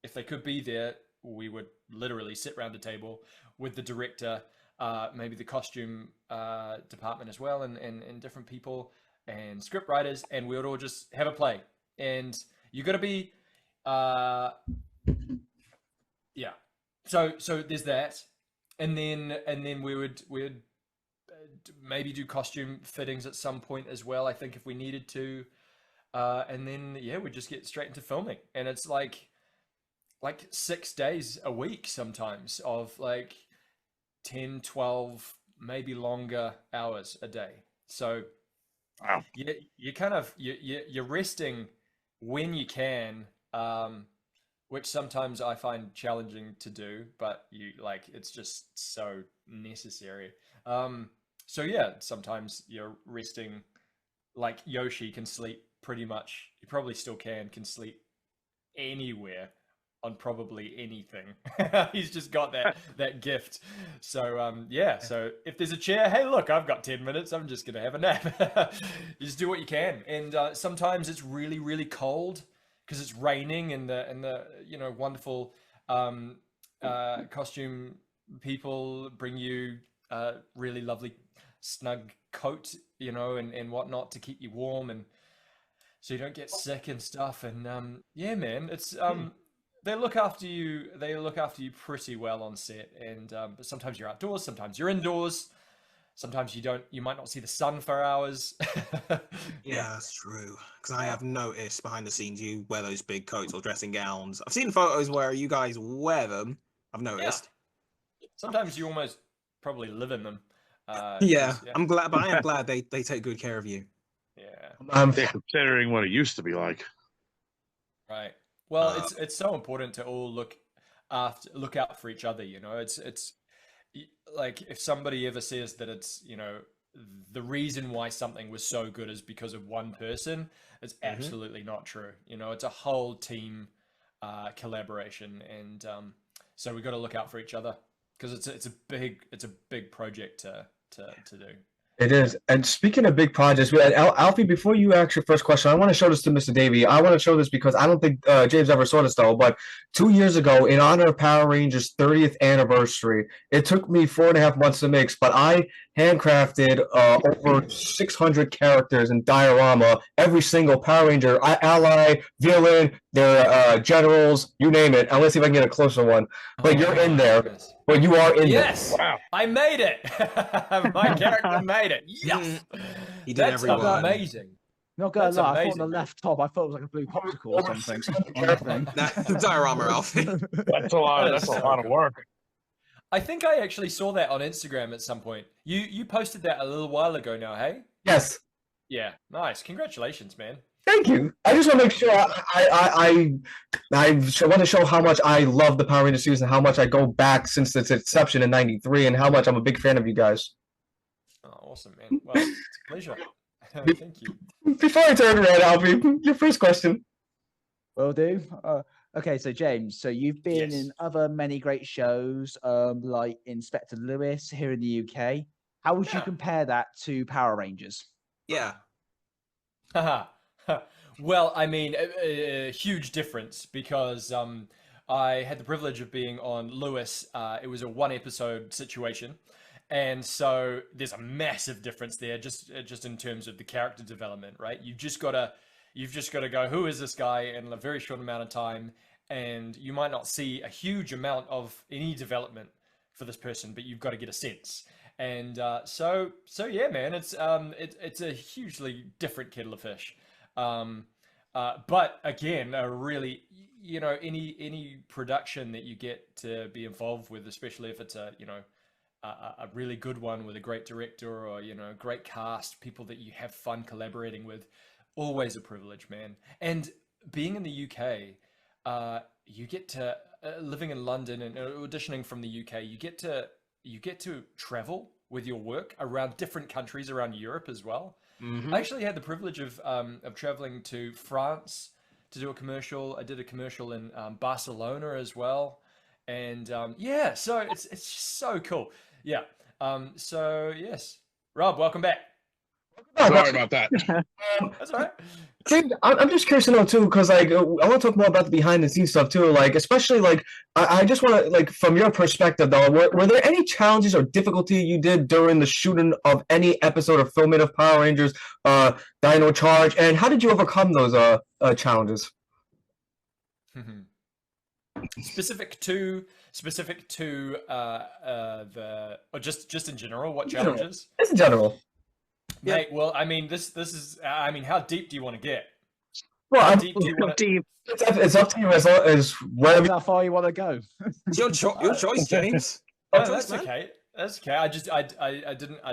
if they could be there, we would literally sit around a table with the director, maybe the costume department as well, and different people and script writers, and we would all just have a play. And you got to be, yeah. So there's that, and then we would maybe do costume fittings at some point as well, I think, if we needed to, and then we'd just get straight into filming, and it's like 6 days a week sometimes, of like 10, 12, maybe longer hours a day. So wow. you kind of you're resting when you can, which sometimes I find challenging to do, but it's just so necessary. So yeah, sometimes you're resting. Like Yoshi can sleep pretty much, he probably still can sleep anywhere on probably anything. He's just got that gift. So so if there's a chair, hey look, I've got 10 minutes, I'm just gonna have a nap. You just do what you can. And sometimes it's really, really cold because it's raining, and the wonderful costume people bring you really lovely snug coat, and whatnot to keep you warm, and so you don't get sick and stuff. And man, it's they look after you pretty well on set. And but sometimes you're outdoors, sometimes you're indoors, sometimes you might not see the sun for hours. Yeah, that's true. Because I have noticed behind the scenes you wear those big coats or dressing gowns. I've seen photos where you guys wear them. I've noticed. Sometimes you almost probably live in them. Yeah, I'm glad, but I am glad they take good care of you. Yeah. Considering what it used to be like. Right. Well, it's so important to all look out for each other. It's like, if somebody ever says that it's the reason why something was so good is because of one person, it's absolutely not true. It's a whole team collaboration, and so we got to look out for each other, because it's a big project to do. It is. And speaking of big projects, Alfie, before you ask your first question, I want to show this to Mr. Davey. I want to show this because I don't think James ever saw this, though. But 2 years ago, in honor of Power Rangers' 30th anniversary, it took me 4.5 months to mix, but I handcrafted over 600 characters in diorama, every single Power Ranger, ally, villain, their generals, you name it. And let's see if I can get a closer one. But you're in there. Goodness. But you are in Yes, there. Wow. I made it. My character made it. Yes, He did that's everyone. amazing. Not gonna That's lie, I thought on amazing, the man. left top, I thought it was like a blue popsicle or Over something. 600 on the thing. That diorama, Alfie. That's a lot. That is That's a so lot of cool. work. I think I actually saw that on Instagram at some point. You posted that a little while ago now, hey? Yes. Yeah, nice. Congratulations, man. Thank you. I just want to make sure I want to show how much I love the Power Rangers series and how much I go back since its inception in '93, and how much I'm a big fan of you guys. Oh, awesome, man. Well, it's a pleasure. Thank you. Before I turn around, Alfie, your first question. Will do. Okay, so James, so you've been Yes. in other many great shows, like Inspector Lewis here in the UK. How would you Yeah. compare that to Power Rangers? Yeah. Haha. Well, I mean, a huge difference, because I had the privilege of being on Lewis. It was a 1-episode situation, and so there's a massive difference there, just in terms of the character development, right? You've just got to go, who is this guy, in a very short amount of time, and you might not see a huge amount of any development for this person, but you've got to get a sense. And so yeah, man, it's a hugely different kettle of fish. But again, a really, any production that you get to be involved with, especially if it's a really good one with a great director, or great cast, people that you have fun collaborating with, always a privilege, man. And being in the UK, you get to living in London and auditioning from the UK, you get to travel with your work around different countries around Europe as well. I actually had the privilege of traveling to France to do a commercial. I did a commercial in Barcelona as well, and yeah, so it's just so cool. Yeah. So yes, Rob, welcome back. Sorry about that. That's all right. I'm just curious to know too, because like I want to talk more about the behind the scenes stuff too. Like especially like I just want to like from your perspective though, were there any challenges or difficulty you did during the shooting of any episode or filming of Power Rangers Dino Charge, and how did you overcome those challenges? Specific to the or just in general, what challenges? Just in general. Mate, well, I mean, this is. I mean, how deep do you want to get? Well, How deep do you want to? Deep. it's up to you as whatever. How far you want to go? It's your choice, James. No, that's okay. That's okay. I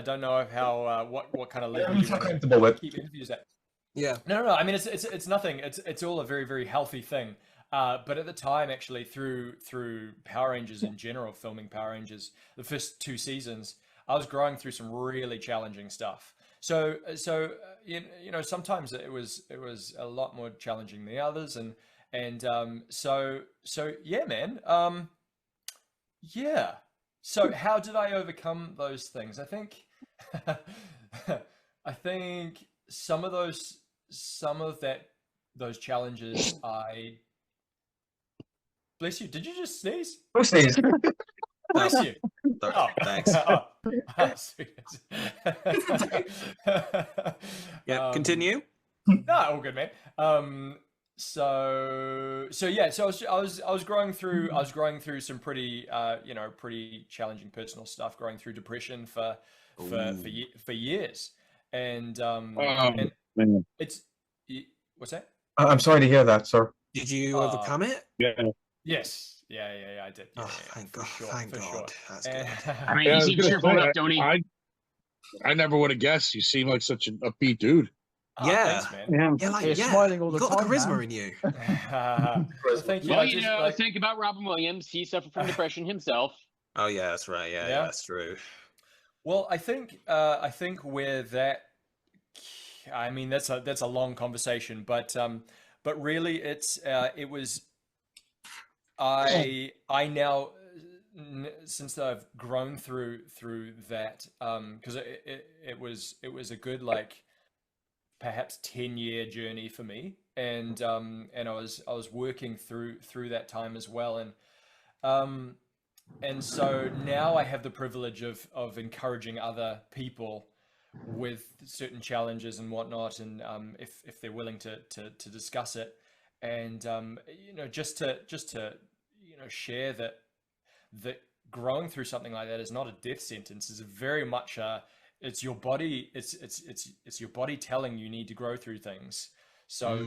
don't know how what kind of level you want comfortable with. keep interviews at. Yeah. No. I mean, it's nothing. It's all a very, very healthy thing. But at the time, actually, through Power Rangers in general, filming Power Rangers, the first 2 seasons, I was growing through some really challenging stuff. So you know, sometimes it was a lot more challenging than the others, and so yeah, man. Yeah. So how did I overcome those things? I think I think some of those challenges I bless you. Did you just sneeze? Who sneezed? Bless you. Oh, thanks. Yeah, continue. No, all good, man. So yeah, so I was growing through some pretty pretty challenging personal stuff, going through depression for years, and Man. it's what's that? I'm sorry to hear that, sir. Did you overcome it? Yeah. Yes, yeah, I did. Yeah, Thank for God. sure, Thank for God. sure. That's good. I mean, Yeah, I he was seems gonna cheerful say, enough, don't he? I never would have guessed. You seem like such an upbeat dude. Oh, Yeah. thanks, man. Yeah. Yeah, like You're smiling all the you got time, the charisma man. in you. Well, thank you. Well, I you just, know, like- think about Robin Williams. He suffered from depression himself. Oh yeah, that's right. Yeah, Yeah. that's true. Well, I think where that, I mean, that's a long conversation, but really, it was, I now, since I've grown through that, because it was a good like perhaps 10-year journey for me, and I was working through that time as well, and so now I have the privilege of encouraging other people with certain challenges and whatnot, and if they're willing to discuss it, and you know, just to you know, share that growing through something like that is not a death sentence. It's very much it's your body. It's your body telling you need to grow through things. So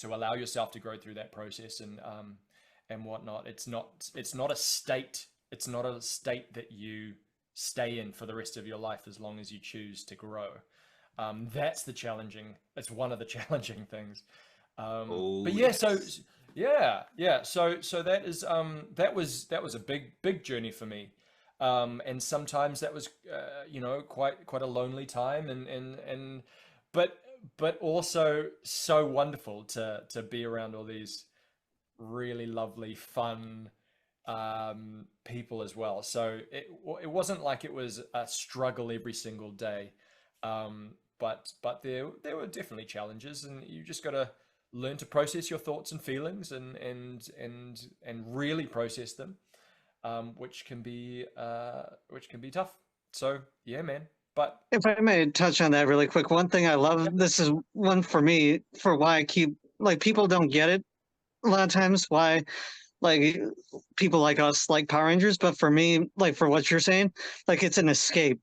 allow yourself to grow through that process and whatnot. It's not a state. It's not a state that you stay in for the rest of your life as long as you choose to grow. That's the challenging. It's one of the challenging things. But yeah, so yeah. So that is that was a big journey for me. And sometimes that was you know, quite a lonely time, and but also so wonderful to be around all these really lovely, fun people as well. So it wasn't like it was a struggle every single day, but there were definitely challenges, and you just got to learn to process your thoughts and feelings and really process them, which can be tough. So yeah, man. But If I may touch on that really quick, one thing I love, this is one for me, for why I keep, like, people don't get it a lot of times, why, like, people like us like Power Rangers, but for me, like, for what you're saying, like, it's an escape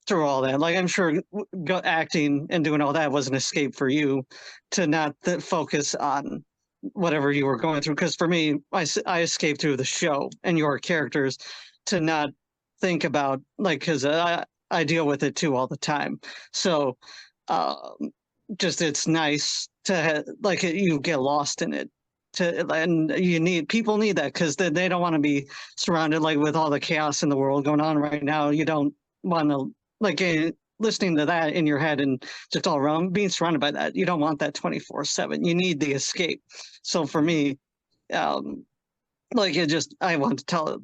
through all that. Like, I'm sure acting and doing all that was an escape for you to not focus on whatever you were going through. Because for me, I escaped through the show and your characters to not think about, like, because I deal with it too all the time. So just it's nice to like you get lost in it. And people need that, because they don't want to be surrounded like with all the chaos in the world going on right now. You don't want to, like, listening to that in your head and just all around being surrounded by that, you don't want that 24/7. You need the escape. So for me, like it just, I wanted to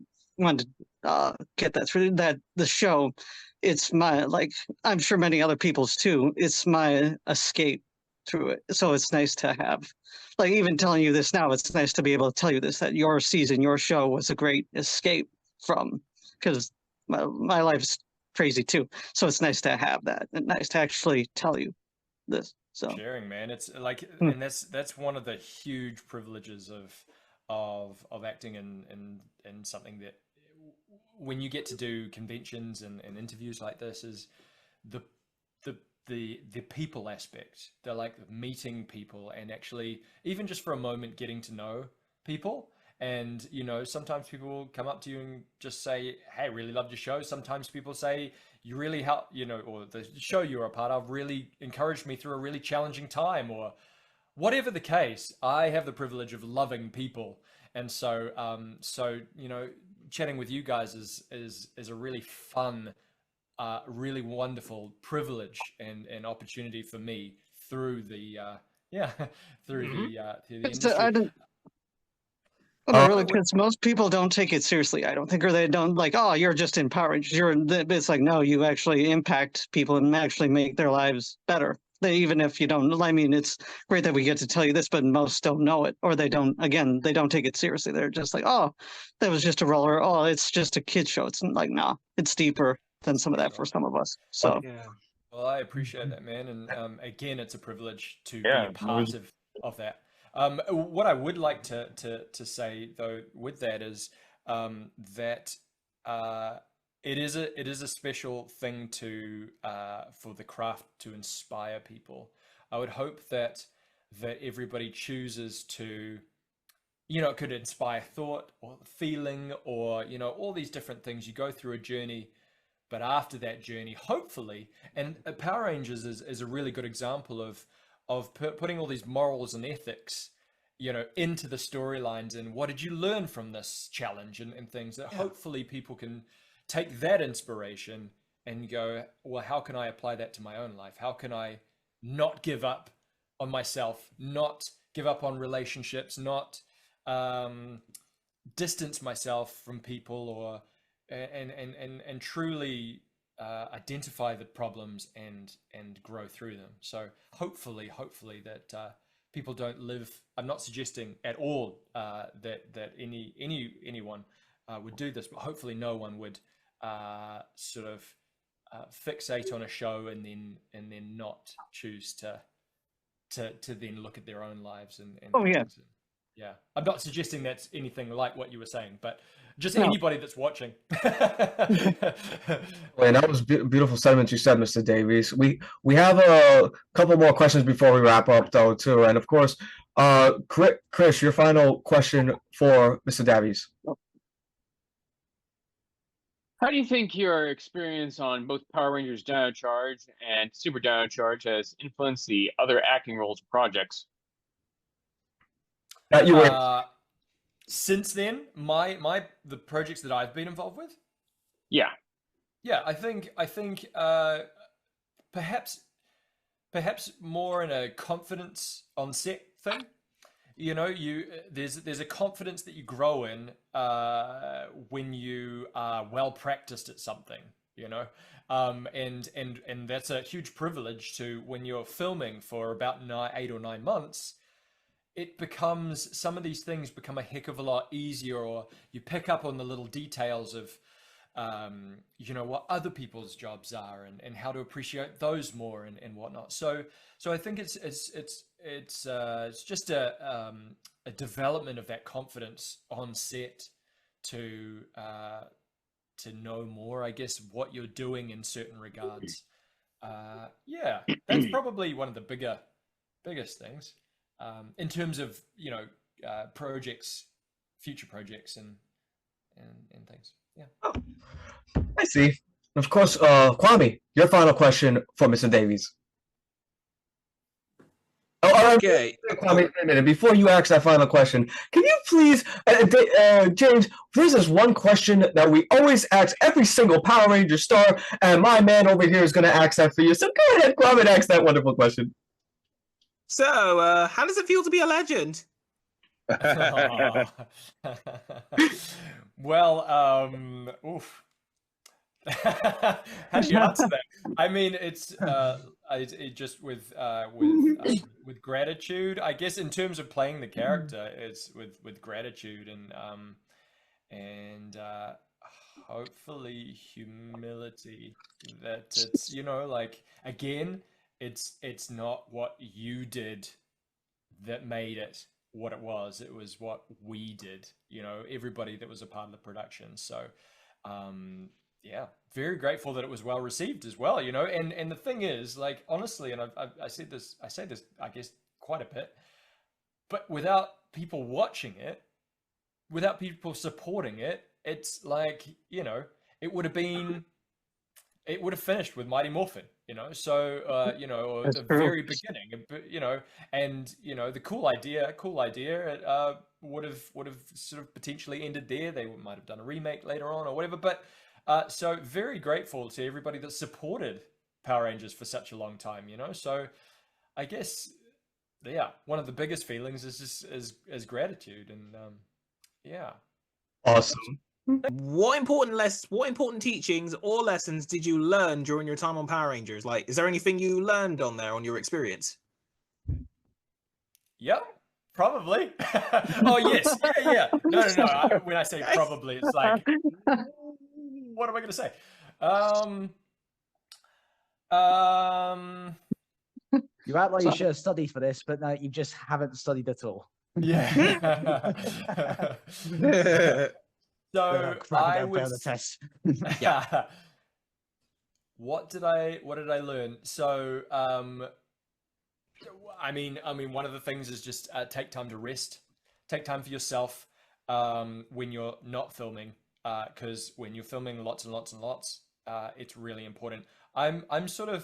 get that through that the show. It's my, like, I'm sure many other people's too. It's my escape through it. So it's nice to have, like, even telling you this now, it's nice to be able to tell you this, that your season, your show was a great escape from, because my life's crazy too. So it's nice to have that and nice to actually tell you this. So sharing, man, it's like, and that's one of the huge privileges of acting in something that when you get to do conventions and interviews like this is the people aspect. They're like meeting people and actually even just for a moment getting to know people. And you know, sometimes people will come up to you and just say, hey, really loved your show. Sometimes people say, you really help, you know, or the show you're a part of really encouraged me through a really challenging time, or whatever the case. I have the privilege of loving people. And so so you know, chatting with you guys is a really fun, really wonderful privilege and opportunity for me through the through the industry. Really, because most people don't take it seriously, I don't think, or they don't like, oh, you're just in Power Rangers. It's like, no, you actually impact people and actually make their lives better. Even if you don't, I mean, it's great that we get to tell you this, but most don't know it, or they don't take it seriously. They're just like, oh, that was just a roller. Oh, it's just a kid show. It's like, nah, it's deeper than some of that for some of us. So, yeah. Well, I appreciate that, man. And again, it's a privilege to be a part of that. What I would like to say though with that is that it is a special thing to for the craft to inspire people. I would hope that everybody chooses to, you know, it could inspire thought or feeling or, you know, all these different things. You go through a journey, but after that journey, hopefully, and Power Rangers is a really good example of putting all these morals and ethics, you know, into the storylines, and what did you learn from this challenge and things that hopefully people can take that inspiration and go, well, how can I apply that to my own life? How can I not give up on myself, not give up on relationships, not distance myself from people, or and truly identify the problems and grow through them. So hopefully that people don't live. I'm not suggesting at all that anyone would do this, but hopefully no one would sort of fixate on a show and then not choose to then look at their own lives and things. Yeah, I'm not suggesting that's anything like what you were saying, but just anybody that's watching. And that was beautiful sentiments you said, Mr. Davies. We have a couple more questions before we wrap up, though, too. And of course, Chris, your final question for Mr. Davies. How do you think your experience on both Power Rangers Dino Charge and Super Dino Charge has influenced the other acting roles and projects? That you were since then, the projects that I've been involved with. Yeah, I think perhaps more in a confidence on set thing. You know, there's a confidence that you grow in when you are well practiced at something. You know, and that's a huge privilege to when you're filming for about 8 or 9 months. It becomes, some of these things become a heck of a lot easier, or you pick up on the little details of, you know, what other people's jobs are and how to appreciate those more and whatnot. So I think it's just a development of that confidence on set to know more, I guess, what you're doing in certain regards. Yeah, that's probably one of the biggest things. In terms of, you know, projects, future projects and things. Yeah. Oh, I see. Of course, Kwame, your final question for Mr. Davies. Oh, all right. Okay. Wait a minute. Before you ask that final question, can you please, James, there's this one question that we always ask every single Power Ranger star, and my man over here is going to ask that for you. So go ahead, Kwame, and ask that wonderful question. So, how does it feel to be a legend? Well, oof. How do you answer that? I mean, it's it just with gratitude. I guess in terms of playing the character, it's with gratitude and hopefully humility. That it's like again, it's not what you did that made it what it was. It was what we did. Everybody that was a part of the production. So. Yeah, very grateful that it was well received as well, and the thing is, like, honestly, and I say this I guess quite a bit, but without people watching it, without people supporting it, it's like, it would have finished with Mighty Morphin, so or That's the true. very beginning, and the cool idea it would have sort of potentially ended there. They might have done a remake later on or whatever, but so very grateful to everybody that supported Power Rangers for such a long time, so I guess, yeah, one of the biggest feelings is just as gratitude, and yeah. Awesome. What important teachings or lessons did you learn during your time on Power Rangers? Like, is there anything you learned on there on your experience? Yep, probably. Oh yes, yeah. No. When I say probably, it's like, what am I going to say? You act like you should have studied for this, but no, you just haven't studied at all. Yeah. So I would. The test. Yeah. What did I learn? So I mean, one of the things is just take time to rest, take time for yourself when you're not filming, because when you're filming lots and lots and lots, it's really important. I'm still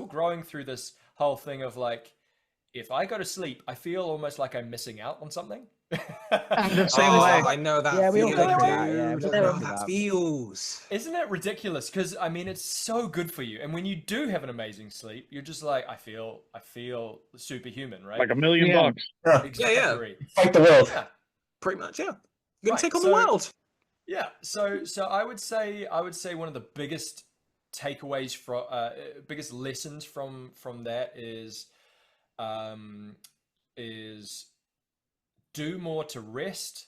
growing through this whole thing of like, if I go to sleep, I feel almost like I'm missing out on something. I'm the same way. I know that. Yeah, we all feeling, go through that. dude. Yeah, we all I know go through how that that. feels. Isn't it ridiculous? Because I mean, it's so good for you, and when you do have an amazing sleep, you're just like, I feel superhuman, right? Like $1 million Yeah. bucks. Exactly. Fight the world. Yeah. Pretty much, yeah. You're gonna Right, take on so- the world. Yeah. So I would say one of the biggest takeaways from biggest lessons from that is do more to rest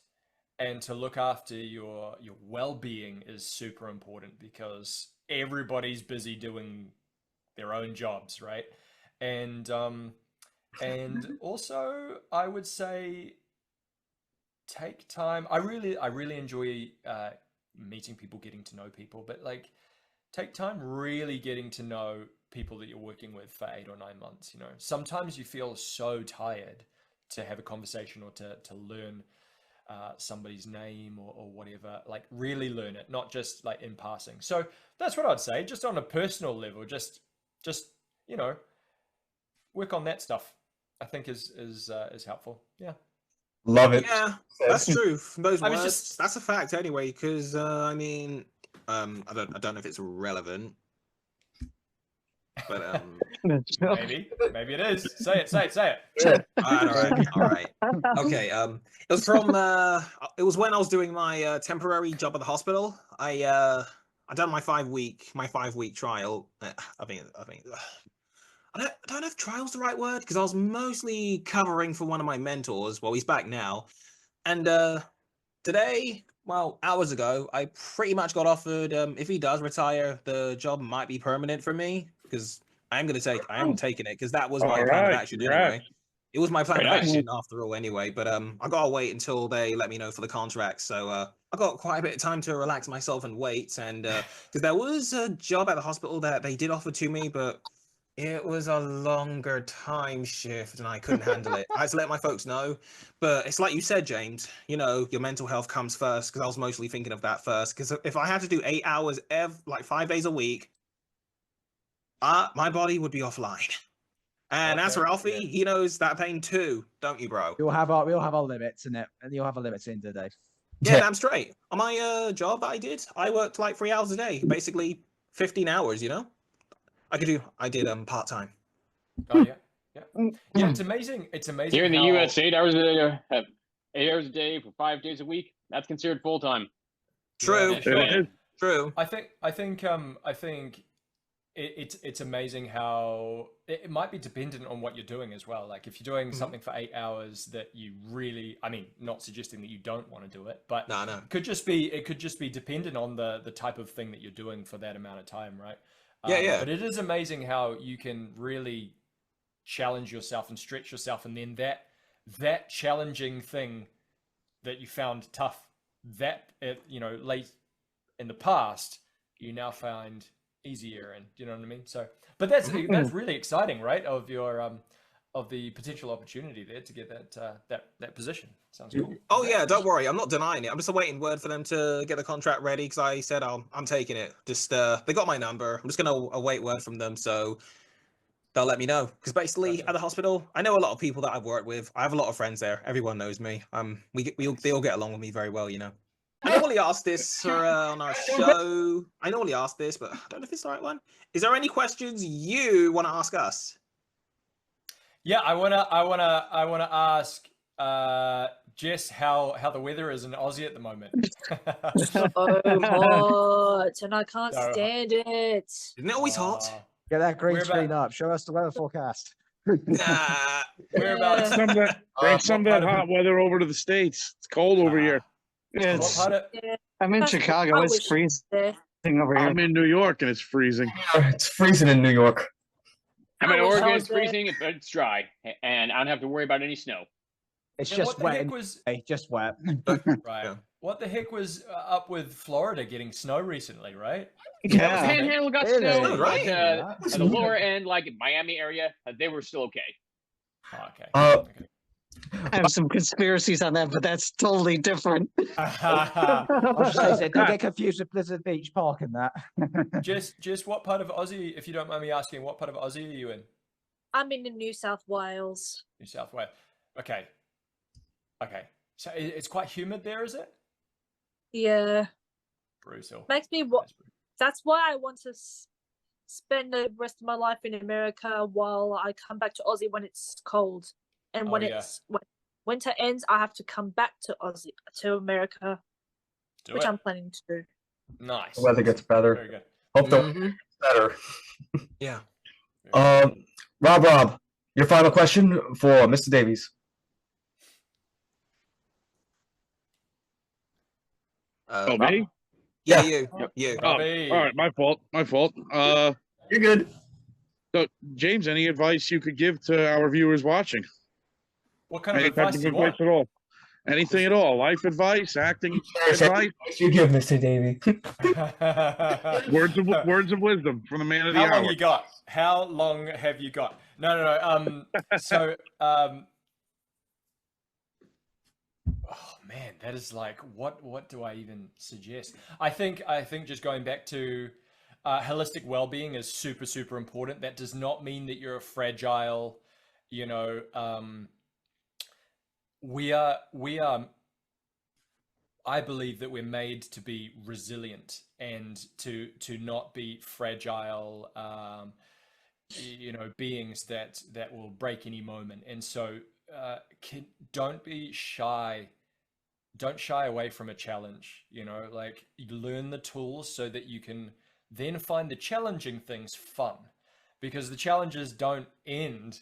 and to look after your well-being is super important, because everybody's busy doing their own jobs, right? And also I would say take time. I really enjoy meeting people, getting to know people, but like take time really getting to know people that you're working with for 8 or 9 months. Sometimes you feel so tired to have a conversation or to learn somebody's name or whatever. Like really learn it, not just like in passing. So that's what I'd say, just on a personal level, just work on that stuff, I think is helpful. Yeah. Love it. Yeah, that's true. Those I was words, just- that's a fact anyway. Because I mean, I don't know if it's relevant, but Maybe it is. Say it. all right. Okay. It was from. It was when I was doing my temporary job at the hospital. I done my 5-week trial. I think. I don't know if trial's the right word, because I was mostly covering for one of my mentors. Well, he's back now, and today, well, hours ago, I pretty much got offered. If he does retire, the job might be permanent for me, because I am taking it, because that was my plan of action anyway. It was my plan of action after all anyway, but I gotta wait until they let me know for the contract. So I got quite a bit of time to relax myself and wait, and because there was a job at the hospital that they did offer to me, but it was a longer time shift and I couldn't handle it. I had to let my folks know. But it's like you said, James, your mental health comes first, because I was mostly thinking of that first. Because if I had to do 8 hours, like 5 days a week, my body would be offline. And as for Okay, Alfie, yeah. he knows that pain too, don't you, bro? We'll have our limits in it, and you'll have a limit in today. Yeah, damn straight. On my job that I did, I worked like 3 hours a day, basically 15 hours. You know, I did part-time. Oh yeah, yeah. It's amazing. It's amazing. Here in the how... U.S., 8 hours a day, 8 hours a day for 5 days a week. That's considered full time. True. Yeah, sure. It is. True. I think it's amazing how it might be dependent on what you're doing as well. Like if you're doing something for 8 hours that you really, I mean, not suggesting that you don't want to do it, but No. it could just be dependent on the type of thing that you're doing for that amount of time, right? Yeah. But it is amazing how you can really challenge yourself and stretch yourself, and then that challenging thing that you found tough, that late in the past, you now find easier, and you know what I mean. So, but that's really exciting, right? Of your of the potential opportunity there to get that position. Sounds cool. Oh yeah, don't worry, I'm not denying it. I'm just awaiting word for them to get the contract ready because I said I'm taking it. Just they got my number. I'm just gonna await word from them, so they'll let me know. Because basically, Gotcha. at the hospital, I know a lot of people that I've worked with. I have a lot of friends there. Everyone knows me. They all get along with me very well, you know. I normally ask this on our show. I normally ask this, but I don't know if it's the right one. Is there any questions you want to ask us? Yeah, I wanna ask Jess how the weather is in Aussie at the moment. So hot, and I can't So- stand it. Isn't it always hot? Get that green Where screen about- up. Show us the weather forecast. Nah. Whereabouts? Some of that, bring some of that hot weather over to the States. It's cold over here. Yeah, What it's, part of, I'm in I Chicago. It's wish freezing there. over here. I'm in New York and it's freezing. It's freezing in New York. I'm in I wish I Oregon. was It's there. freezing, but it's dry, and I don't have to worry about any snow. It's yeah, just what the wet. heck was Just wet. right? Yeah. What the heck was up with Florida getting snow recently, right? The Yeah. Panhandle got Really? snow, Right. but Yeah. at the lower end, like Miami area, they were still okay. Oh, okay. Uh, I have some conspiracies on that, but that's totally different. I was just saying, don't get confused with Blizzard Beach Park and that. Just what part of Aussie, if you don't mind me asking, what part of Aussie are you in? I'm in New South Wales. New South Wales. Okay. So it's quite humid there, is it? Yeah, Brutal. makes me That's brutal. That's why I want to spend the rest of my life in America while I come back to Aussie when it's cold, and when yeah. when winter ends, I have to come back to America, Do which it. I'm planning to do. Nice. the weather gets better. Very good. Hope the Mhm. weather gets better. Yeah. Rob, your final question for Mr. Davies. Oh, me? Yeah, Yeah. you. Oh, Robbie. all right, my fault. You're good. So, James, any advice you could give to our viewers watching? What kind of Any type advice of do you advice want? at all? Anything at all? Life advice, acting advice, You give Mr. Davies. words of wisdom from the man of the How hour. long you got? How long have you got? No. So, oh man, that is like, what do I even suggest? I think just going back to holistic well-being is super, super important. That does not mean that you're a fragile, we are, I believe that we're made to be resilient and to not be fragile, beings that will break any moment. And so, don't be shy. Don't shy away from a challenge. Like you learn the tools so that you can then find the challenging things fun, because the challenges don't end.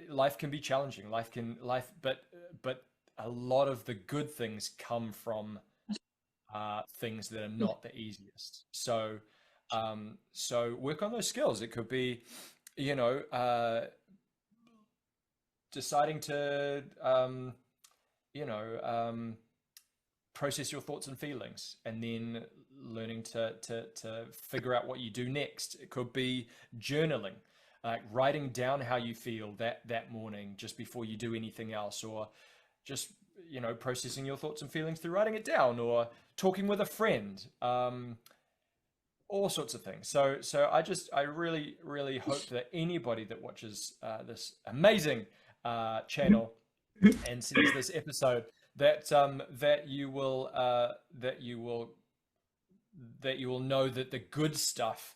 Life can be challenging. But a lot of the good things come from things that are not the easiest. So work on those skills. It could be, deciding to, process your thoughts and feelings, and then learning to figure out what you do next. It could be journaling, like writing down how you feel that morning just before you do anything else, or just processing your thoughts and feelings through writing it down, or talking with a friend, all sorts of things. So I really hope that anybody that watches this amazing channel and sees this episode that you will know that the good stuff,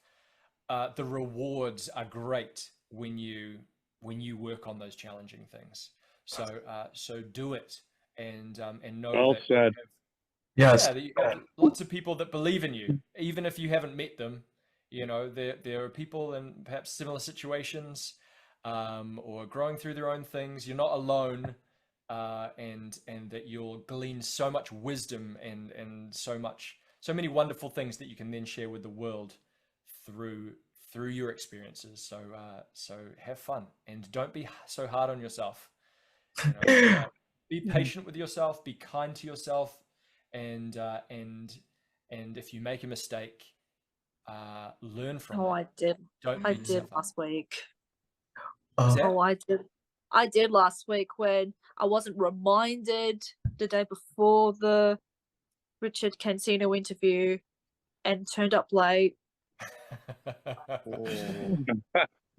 the rewards are great when you work on those challenging things. So do it and know Well that said. Yes. that you have lots of people that believe in you, even if you haven't met them. You know, there are people in perhaps similar situations, or growing through their own things. You're not alone, and that you'll glean so much wisdom and so many wonderful things that you can then share with the world through your experiences. So have fun and don't be so hard on yourself. You know, be patient with yourself, be kind to yourself, and if you make a mistake, learn from Oh, it. I did. Don't I beat did yourself up. last week. Is that- Oh, I did. I did last week when I wasn't reminded the day before the Richard Cancino interview and turned up late.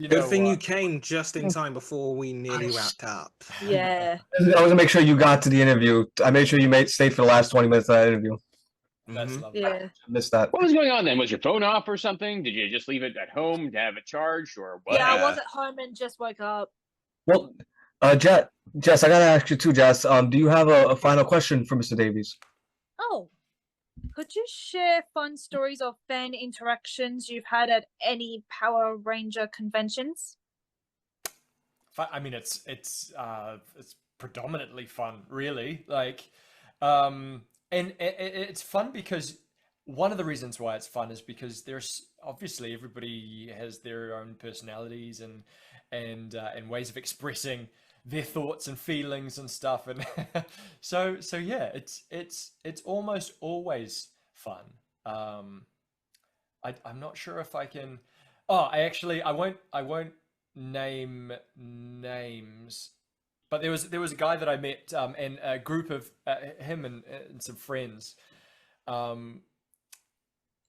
You Good know thing you what? came just in time before we nearly wrapped up. Yeah. I was gonna make sure you got to the interview. I made sure you stayed for the last 20 minutes of that interview. That's Mhm. lovely. Yeah. Missed that. What was going on then? Was your phone off or something? Did you just leave it at home to have it charged, or what? Yeah, I Yeah. was at home and just woke up. Well, Jess, I gotta ask you too, Jess. Do you have a final question for Mr. Davies? Oh, could you share fun stories of fan interactions you've had at any Power Ranger conventions? I mean, it's predominantly fun, really. Like, and it's fun because one of the reasons why it's fun is because there's obviously everybody has their own personalities and ways of expressing their thoughts and feelings and stuff, and so yeah, it's almost always fun. I'm not sure if I can. Oh, I won't name names, but there was a guy that I met, and a group of him and some friends,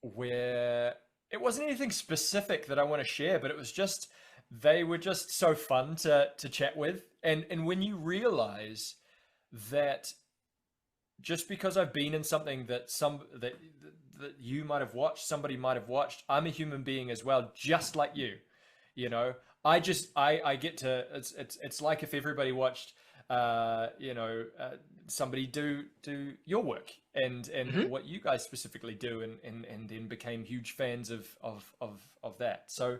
where it wasn't anything specific that I want to share, but it was just they were just so fun to chat with, and when you realize that just because I've been in something that you might have watched, somebody might have watched, I'm a human being as well, just like you. You know, I get to. It's like if everybody watched, somebody do your work and what you guys specifically do, and then became huge fans of that. So,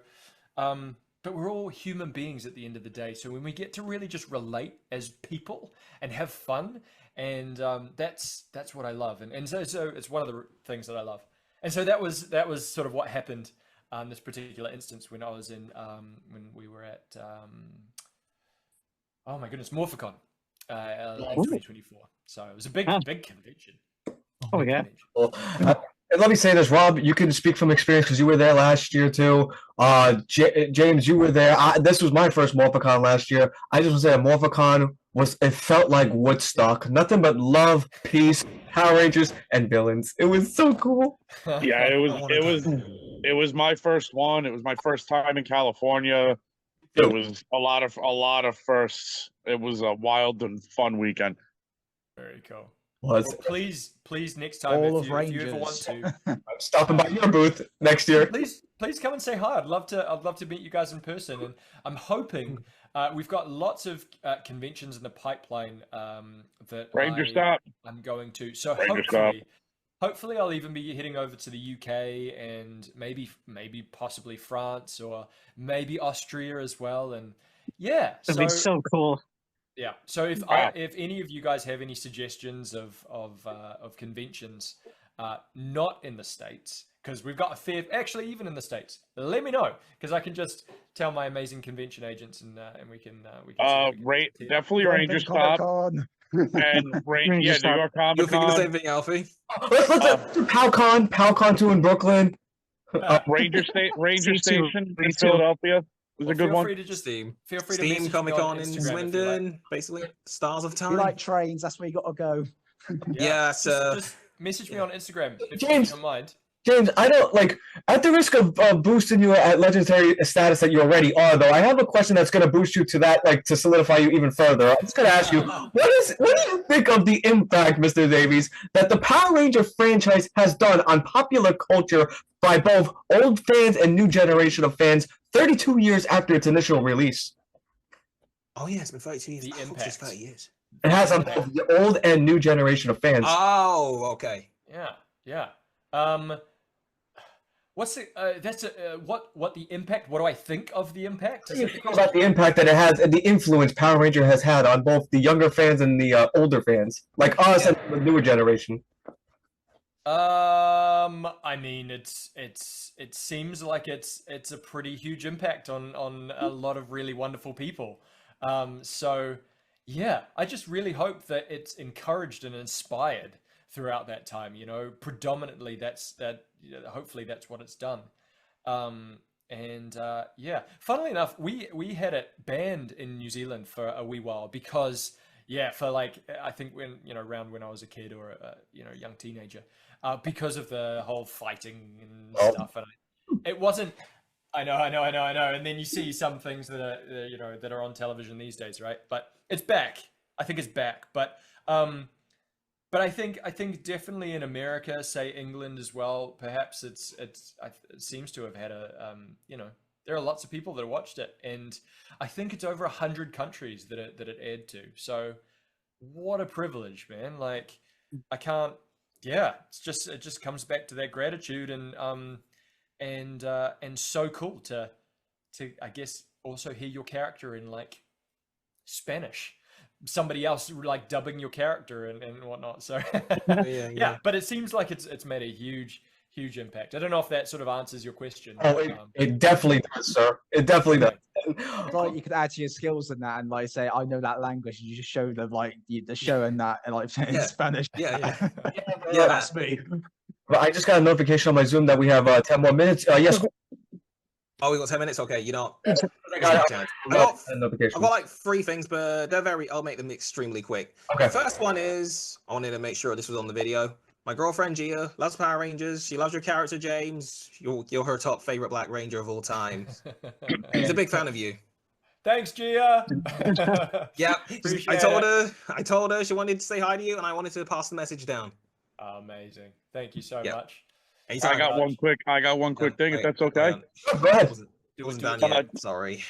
but we're all human beings at the end of the day. So when we get to really just relate as people and have fun, and that's what I love, and so it's one of the things that I love, and so that was sort of what happened. This particular instance when I was in when we were at oh my goodness, Morphicon in 2024. So it was a big convention. Oh yeah. Well, and let me say this, Rob, you can speak from experience because you were there last year too. James, you were there. This was my first Morphicon last year. I just want to say Morphicon it felt like Woodstock. Nothing but love, peace, Power Rangers, and villains. It was so cool. Yeah, it was my first one. It was my first time in California. It was a lot of firsts. It was a wild and fun weekend. Very cool. Was Well, please, next time if you ever want to, I'm stopping by your booth next year. please come and say hi. I'd love to meet you guys in person, and I'm hoping we've got lots of conventions in the pipeline that Ranger Stop. I'm going to. So Ranger Stop. hopefully I'll even be heading over to the UK and maybe possibly France or maybe Austria as well. And yeah, That'd be so cool. Yeah. So if any of you guys have any suggestions of conventions, not in the States, because we've got actually even in the States, let me know, because I can just tell my amazing convention agents and we can definitely Ranger Stop and New York Comic You'll think the Con. same thing, Alfie. Let's do PalCon 2 in Brooklyn. Ranger Station in Philadelphia was a good one. Feel free to Steam message Comic me on Con in Instagram if you Swindon, like. basically Stars of If Time. you like trains, that's where you got to go. Yeah, just message me on Instagram if you James. don't mind. James, I don't like. At the risk of boosting you at legendary status that you already are, though, I have a question that's going to boost you to that, like to solidify you even further. I'm just going to ask you, what do you think of the impact, Mr. Davies, that the Power Ranger franchise has done on popular culture by both old fans and new generation of fans 32 years after its initial release? Oh yeah, it's been 32 years. The Oh, impact. just 30 years. It has on both the old and new generation of fans. Oh, okay. Yeah. What's the what the impact? What do I think of the impact? What do you think about the impact that it has and the influence Power Ranger has had on both the younger fans and the older fans, like us and the newer generation? I mean, it seems like it's a pretty huge impact on a lot of really wonderful people. So yeah, I just really hope that it's encouraged and inspired throughout that time. You know, predominantly hopefully that's what it's done. Yeah, funnily enough, we had it banned in New Zealand for a wee while because for like I think around when I was a kid or a young teenager, because of the whole fighting and stuff, and it wasn't. I know, and then you see some things that are that are on television these days, right? But it's back. I think it's back, but I think definitely in America, say England as well, perhaps it seems to have had a there are lots of people that have watched it, and I think it's over 100 countries that it aired to. So what a privilege, man! Like I can't. Yeah, it just comes back to that gratitude and so cool to I guess also hear your character in like Spanish. Somebody else like dubbing your character and whatnot. So yeah, but it seems like it's made a huge impact. I don't know if that sort of answers your question. Oh, it definitely does, sir. It definitely does. Like you could add to your skills in that and like say I know that language and you just show them like the show in that and like in Spanish. Yeah, that's me. But I just got a notification on my Zoom that we have 10 more minutes. Yes. Oh, we got 10 minutes. Okay, you know. I got like 3 things, but I'll make them extremely quick. Okay. The first one is I wanted to make sure this was on the video. My girlfriend Gia loves Power Rangers. She loves your character, James. You're her top favorite Black Ranger of all time. She's a big fan of you. Thanks, Gia. Yeah, I told her she wanted to say hi to you, and I wanted to pass the message down. Amazing. Thank you so much. I got one quick thing, if that's okay. Go ahead. It wasn't done yet. Sorry.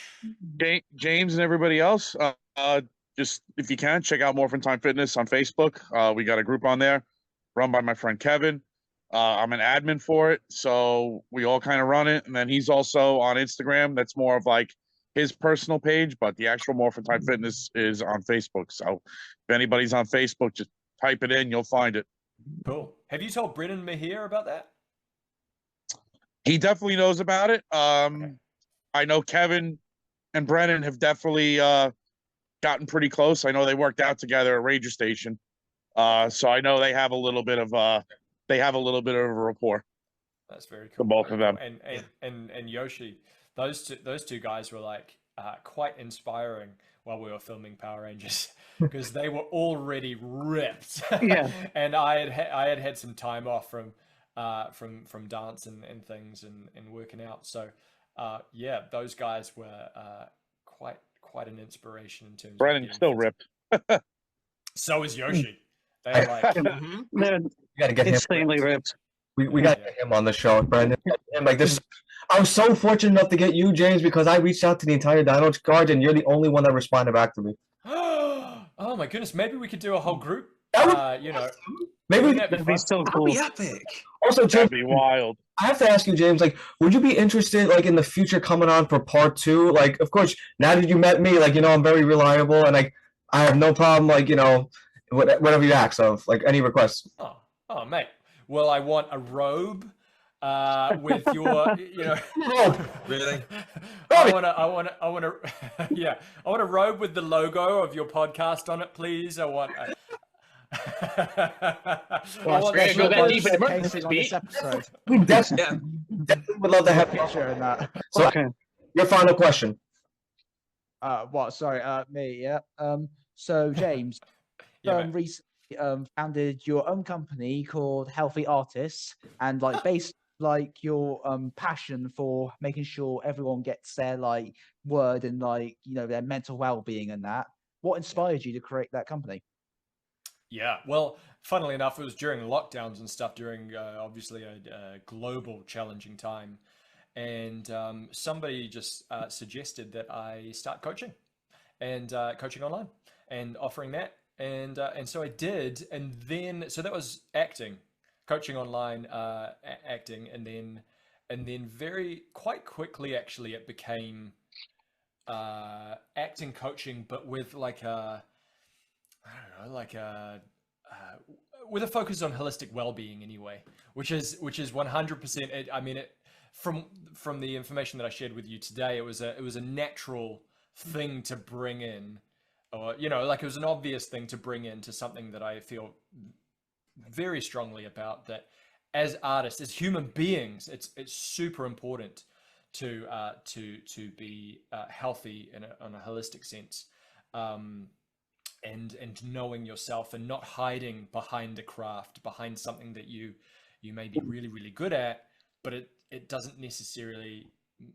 James and everybody else, just if you can, check out Morphin Time Fitness on Facebook. We got a group on there run by my friend Kevin. I'm an admin for it, so we all kind of run it. And then he's also on Instagram. That's more of like his personal page, but the actual Morphin Time Fitness is on Facebook. So if anybody's on Facebook, just type it in, you'll find it. Cool. Have you told Brennan Mahir about that? He definitely knows about it. Okay. I know Kevin and Brennan have definitely gotten pretty close. I know they worked out together at Ranger Station. So I know they have a little bit of a rapport. That's very cool. For both of them. And Yoshi, those two guys were like quite inspiring while we were filming Power Rangers because they were already ripped. Yeah. And I had some time off from dance and things and working out. So yeah, those guys were quite an inspiration in terms. Brennan's still ripped. So is Yoshi. They're like They're gotta get insanely him. ripped. We gotta get him on the show, Brandon. And like this, I was so fortunate enough to get you, James, because I reached out to the entire Dino Charge, and you're the only one that responded back to me. Oh my goodness! Maybe we could do a whole group. Maybe That'd be so cool. That'd be epic. Also, James, That'd be wild. I have to ask you, James, like, would you be interested, like, in the future coming on for part 2? Like, of course, now that you met me, like, I'm very reliable, and like, I have no problem, like, whatever you ask of, like, any requests. Oh, mate. Well, I want a robe with your, Really? I want a robe with the logo of your podcast on it, please. I want. We definitely would love to have you sharing that. So, Okay. your final question. What? Sorry, me. Yeah. So James, recently founded your own company called Healthy Artists, and like based like your passion for making sure everyone gets their like word and like their mental well-being and that. What inspired you to create that company? Yeah, well, funnily enough, it was during lockdowns and stuff, during obviously a global challenging time. And somebody just suggested that I start coaching and coaching online and offering that. And so I did. And then, so that was acting, coaching online, acting. And then very quite quickly, actually, it became acting coaching, but with like a, I don't know, like a with a focus on holistic well-being anyway, which is 100%. I mean, from the information that I shared with you today, it was a natural thing to bring in, or like it was an obvious thing to bring into something that I feel very strongly about. That as artists, as human beings, it's super important to be healthy on a holistic sense. And knowing yourself and not hiding behind a craft, behind something that you may be really, really good at, but it doesn't necessarily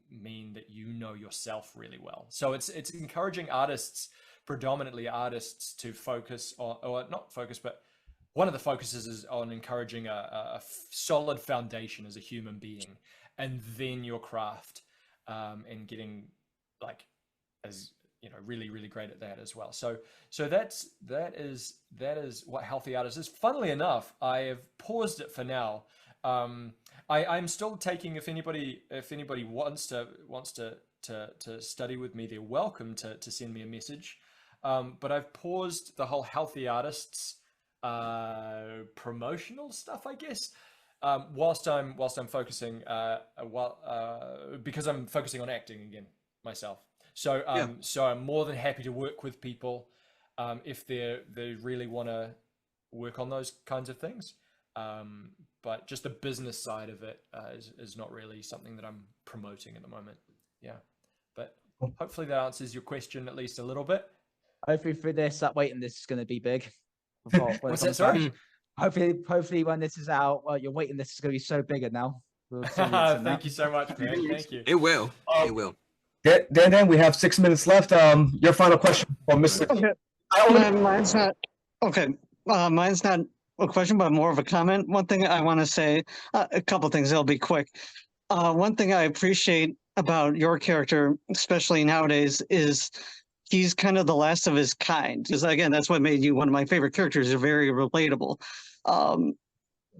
mean that you know yourself really well. So it's encouraging artists, predominantly artists, to focus on, or not focus, but one of the focuses is on encouraging a solid foundation as a human being, and then your craft, and getting like as really, really great at that as well. So that is what healthy artists is. Funnily enough, I have paused it for now. I'm still taking, if anybody wants to study with me, they're welcome to send me a message. But I've paused the whole healthy artists promotional stuff, I guess. Whilst I'm focusing, because I'm focusing on acting again myself. So I'm more than happy to work with people if they really want to work on those kinds of things. But just the business side of it is not really something that I'm promoting at the moment. Yeah, but hopefully that answers your question at least a little bit. Hopefully for this, that waiting list is going to be big. What's that, sorry? Hopefully when this is out, your waiting list is going to be so bigger now. Thank you so much, man. Thank you. It will. It will. Then we have 6 minutes left. Your final question for Mr. Okay. Mine's not okay. Mine's not a question, but more of a comment. One thing I want to say, a couple things. It'll be quick. One thing I appreciate about your character, especially nowadays, is he's kind of the last of his kind. Because again, that's what made you one of my favorite characters. You're very relatable.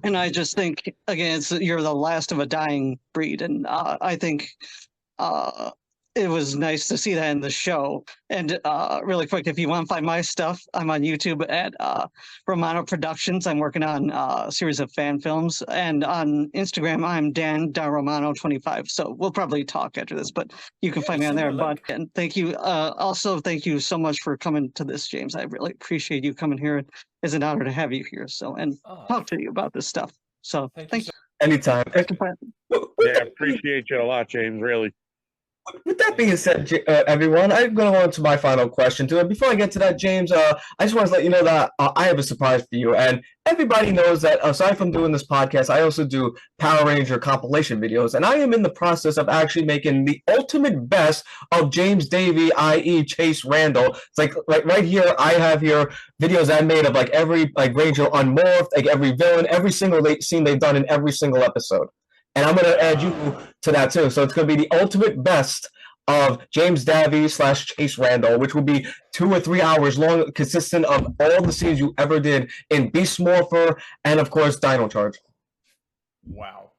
And I just think, again, you're the last of a dying breed. And I think it was nice to see that in the show. And really quick, if you want to find my stuff, I'm on YouTube at Romano Productions. I'm working on a series of fan films. And on Instagram, I'm Dan.Romano25. So we'll probably talk after this, but you can find me on there. But and thank you. Also, thank you so much for coming to this, James. I really appreciate you coming here. It's an honor to have you here. So, and talk to you about this stuff. So thank you. Anytime. Yeah, appreciate you a lot, James, really. With that being said, everyone, I'm going to go on to my final question too. And before I get to that, James, I just want to let you know that I have a surprise for you. And everybody knows that aside from doing this podcast, I also do Power Ranger compilation videos. And I am in the process of actually making the ultimate best of James Davies, i.e. Chase Randall. It's like right here, I have here videos I made of like every Ranger unmorphed, like every villain, every single scene they've done in every single episode. And I'm going to add you to that too. So it's going to be the ultimate best of James Davies / Chase Randall, which will be 2 or 3 hours long, consistent of all the scenes you ever did in Beast Morpher and, of course, Dino Charge. Wow.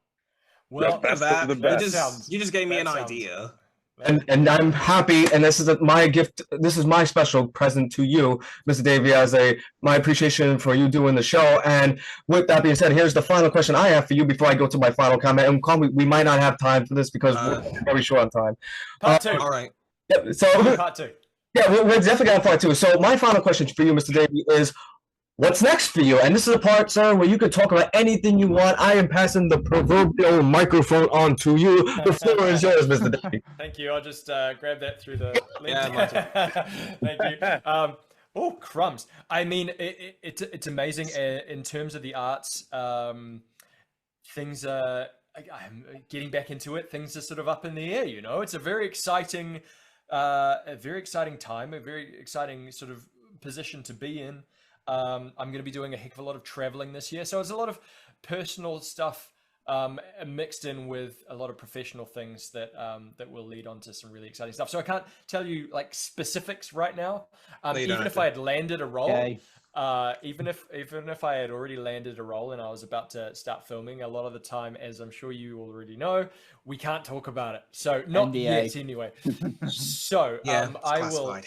Well, you just gave me an idea. And I'm happy, and this is my gift. This is my special present to you, Mr. Davies, as my appreciation for you doing the show. And with that being said, here's the final question I have for you before I go to my final comment. And call me, we might not have time for this because we're very short on time. Part 2. All right. Yeah, so part 2. Yeah, we're definitely got part 2. So my final question for you, Mr. Davies, is what's next for you? And this is a part, sir, where you can talk about anything you want. I am passing the proverbial microphone on to you. The floor is yours, Mr. Davies. Thank you. I'll just grab that through the link. Yeah, thank you. Oh, crumbs. I mean, it's amazing in terms of the arts. Things are I'm getting back into it. Things are sort of up in the air, you know. It's a very exciting time, a very exciting sort of position to be in. I'm going to be doing a heck of a lot of traveling this year, so it's a lot of personal stuff mixed in with a lot of professional things that will lead on to some really exciting stuff. So I can't tell you like specifics right now. Even if I had landed a role, even if I had already landed a role and I was about to start filming, a lot of the time, as I'm sure you already know, we can't talk about it. So not yet, anyway. So I will.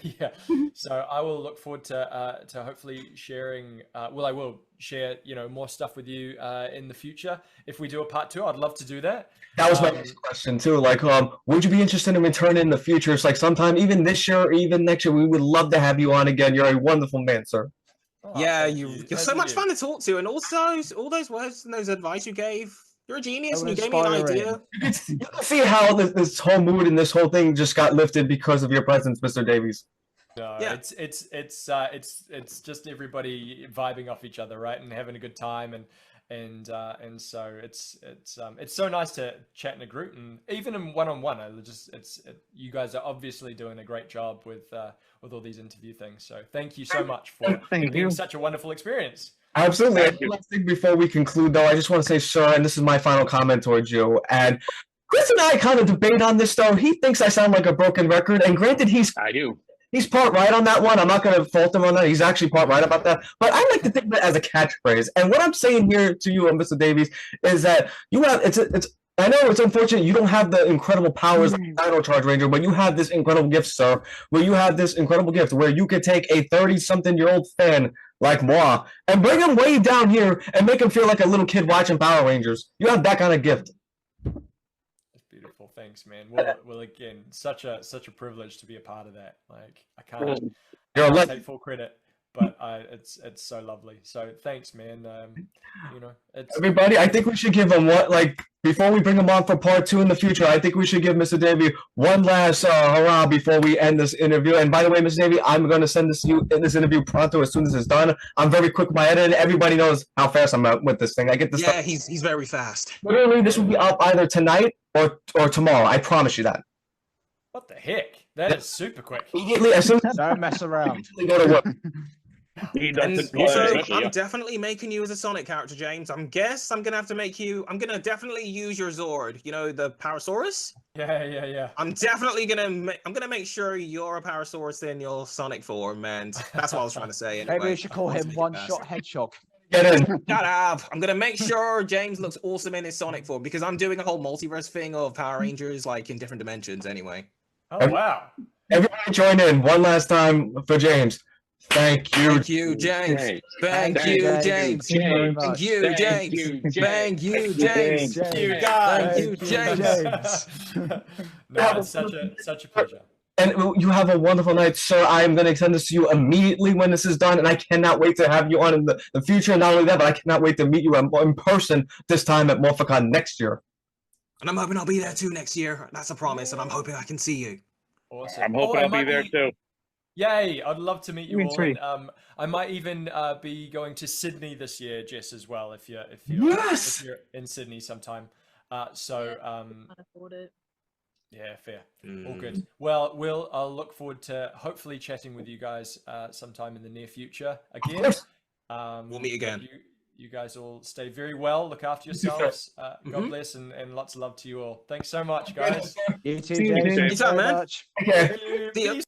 Yeah, so I will look forward to hopefully sharing. I will share, more stuff with you in the future. If we do a part 2, I'd love to do that. That was my next question too. Like, would you be interested in returning in the future? It's like sometime, even this year, or even next year, we would love to have you on again. You're a wonderful man, sir. Yeah, you're so much fun to talk to, and also all those words and those advice you gave. You're a genius, and you gave me an idea. You can see how this whole mood and this whole thing just got lifted because of your presence, Mr. Davies. No, yeah. It's just everybody vibing off each other, right, and having a good time, and so it's so nice to chat in a group, and even in one-on-one. You guys are obviously doing a great job with all these interview things. So thank you so much for being such a wonderful experience. Absolutely. Last thing before we conclude, though, I just want to say, sir, and this is my final comment towards you. And Chris and I kind of debate on this, though. He thinks I sound like a broken record, and granted, I do. He's part right on that one. I'm not going to fault him on that. He's actually part right about that. But I like to think of it as a catchphrase. And what I'm saying here to you, Mr. Davies, is that you have I know it's unfortunate you don't have the incredible powers of Dino Charge Ranger, but you have this incredible gift, sir. Where you have this incredible gift where you could take a 30-something-year-old fan like moi and bring him way down here and make him feel like a little kid watching Power Rangers. You have that kind of gift. That's beautiful. Thanks, man. Well, again, such a privilege to be a part of that. Like, I can't take full credit, but it's so lovely. So thanks, man. Everybody, I think we should give him before we bring him on for part 2 in the future. I think we should give Mr. Davey one last hurrah before we end this interview. And by the way, Mr. Davey, I'm going to send this to you in this interview pronto as soon as it's done. I'm very quick with my editing. Everybody knows how fast I'm with this thing. I get this. Yeah, he's very fast. Literally, this will be up either tonight or tomorrow. I promise you that. What the heck? That is super quick. Immediately, as soon as don't mess around. Go to work. Also, I'm definitely making you as a Sonic character, James. I'm gonna have to make you. I'm gonna definitely use your Zord. You know, the Parasaurus. Yeah. I'm definitely gonna make sure you're a Parasaurus in your Sonic form, and that's what I was trying to say. Anyway. Maybe we should call him One Shot Hedgehog. Get in. Shut up! I'm gonna make sure James looks awesome in his Sonic form because I'm doing a whole multiverse thing of Power Rangers, like in different dimensions. Anyway. Oh wow! Everybody join in one last time for James. Thank you. Thank you, James. Thank you, James. Thank you, James. Thank you, James. You guys. Thank you, James. No, it's such a pleasure. And you have a wonderful night, sir. I am going to send this to you immediately when this is done, and I cannot wait to have you on in the future. And not only that, but I cannot wait to meet you in person this time at Morphicon next year. And I'm hoping I'll be there too next year. That's a promise, and I'm hoping I can see you. Awesome. I'm hoping I'll be there too. Yay! I'd love to meet you all. And, I might even be going to Sydney this year, Jess, as well. If you're in Sydney sometime. Can't afford it. Yeah, fair. All good. Well, I'll look forward to hopefully chatting with you guys sometime in the near future again. We'll meet again. You guys all stay very well. Look after yourselves. God bless and lots of love to you all. Thanks so much, guys. You too, James. Anytime, man. Okay. See you.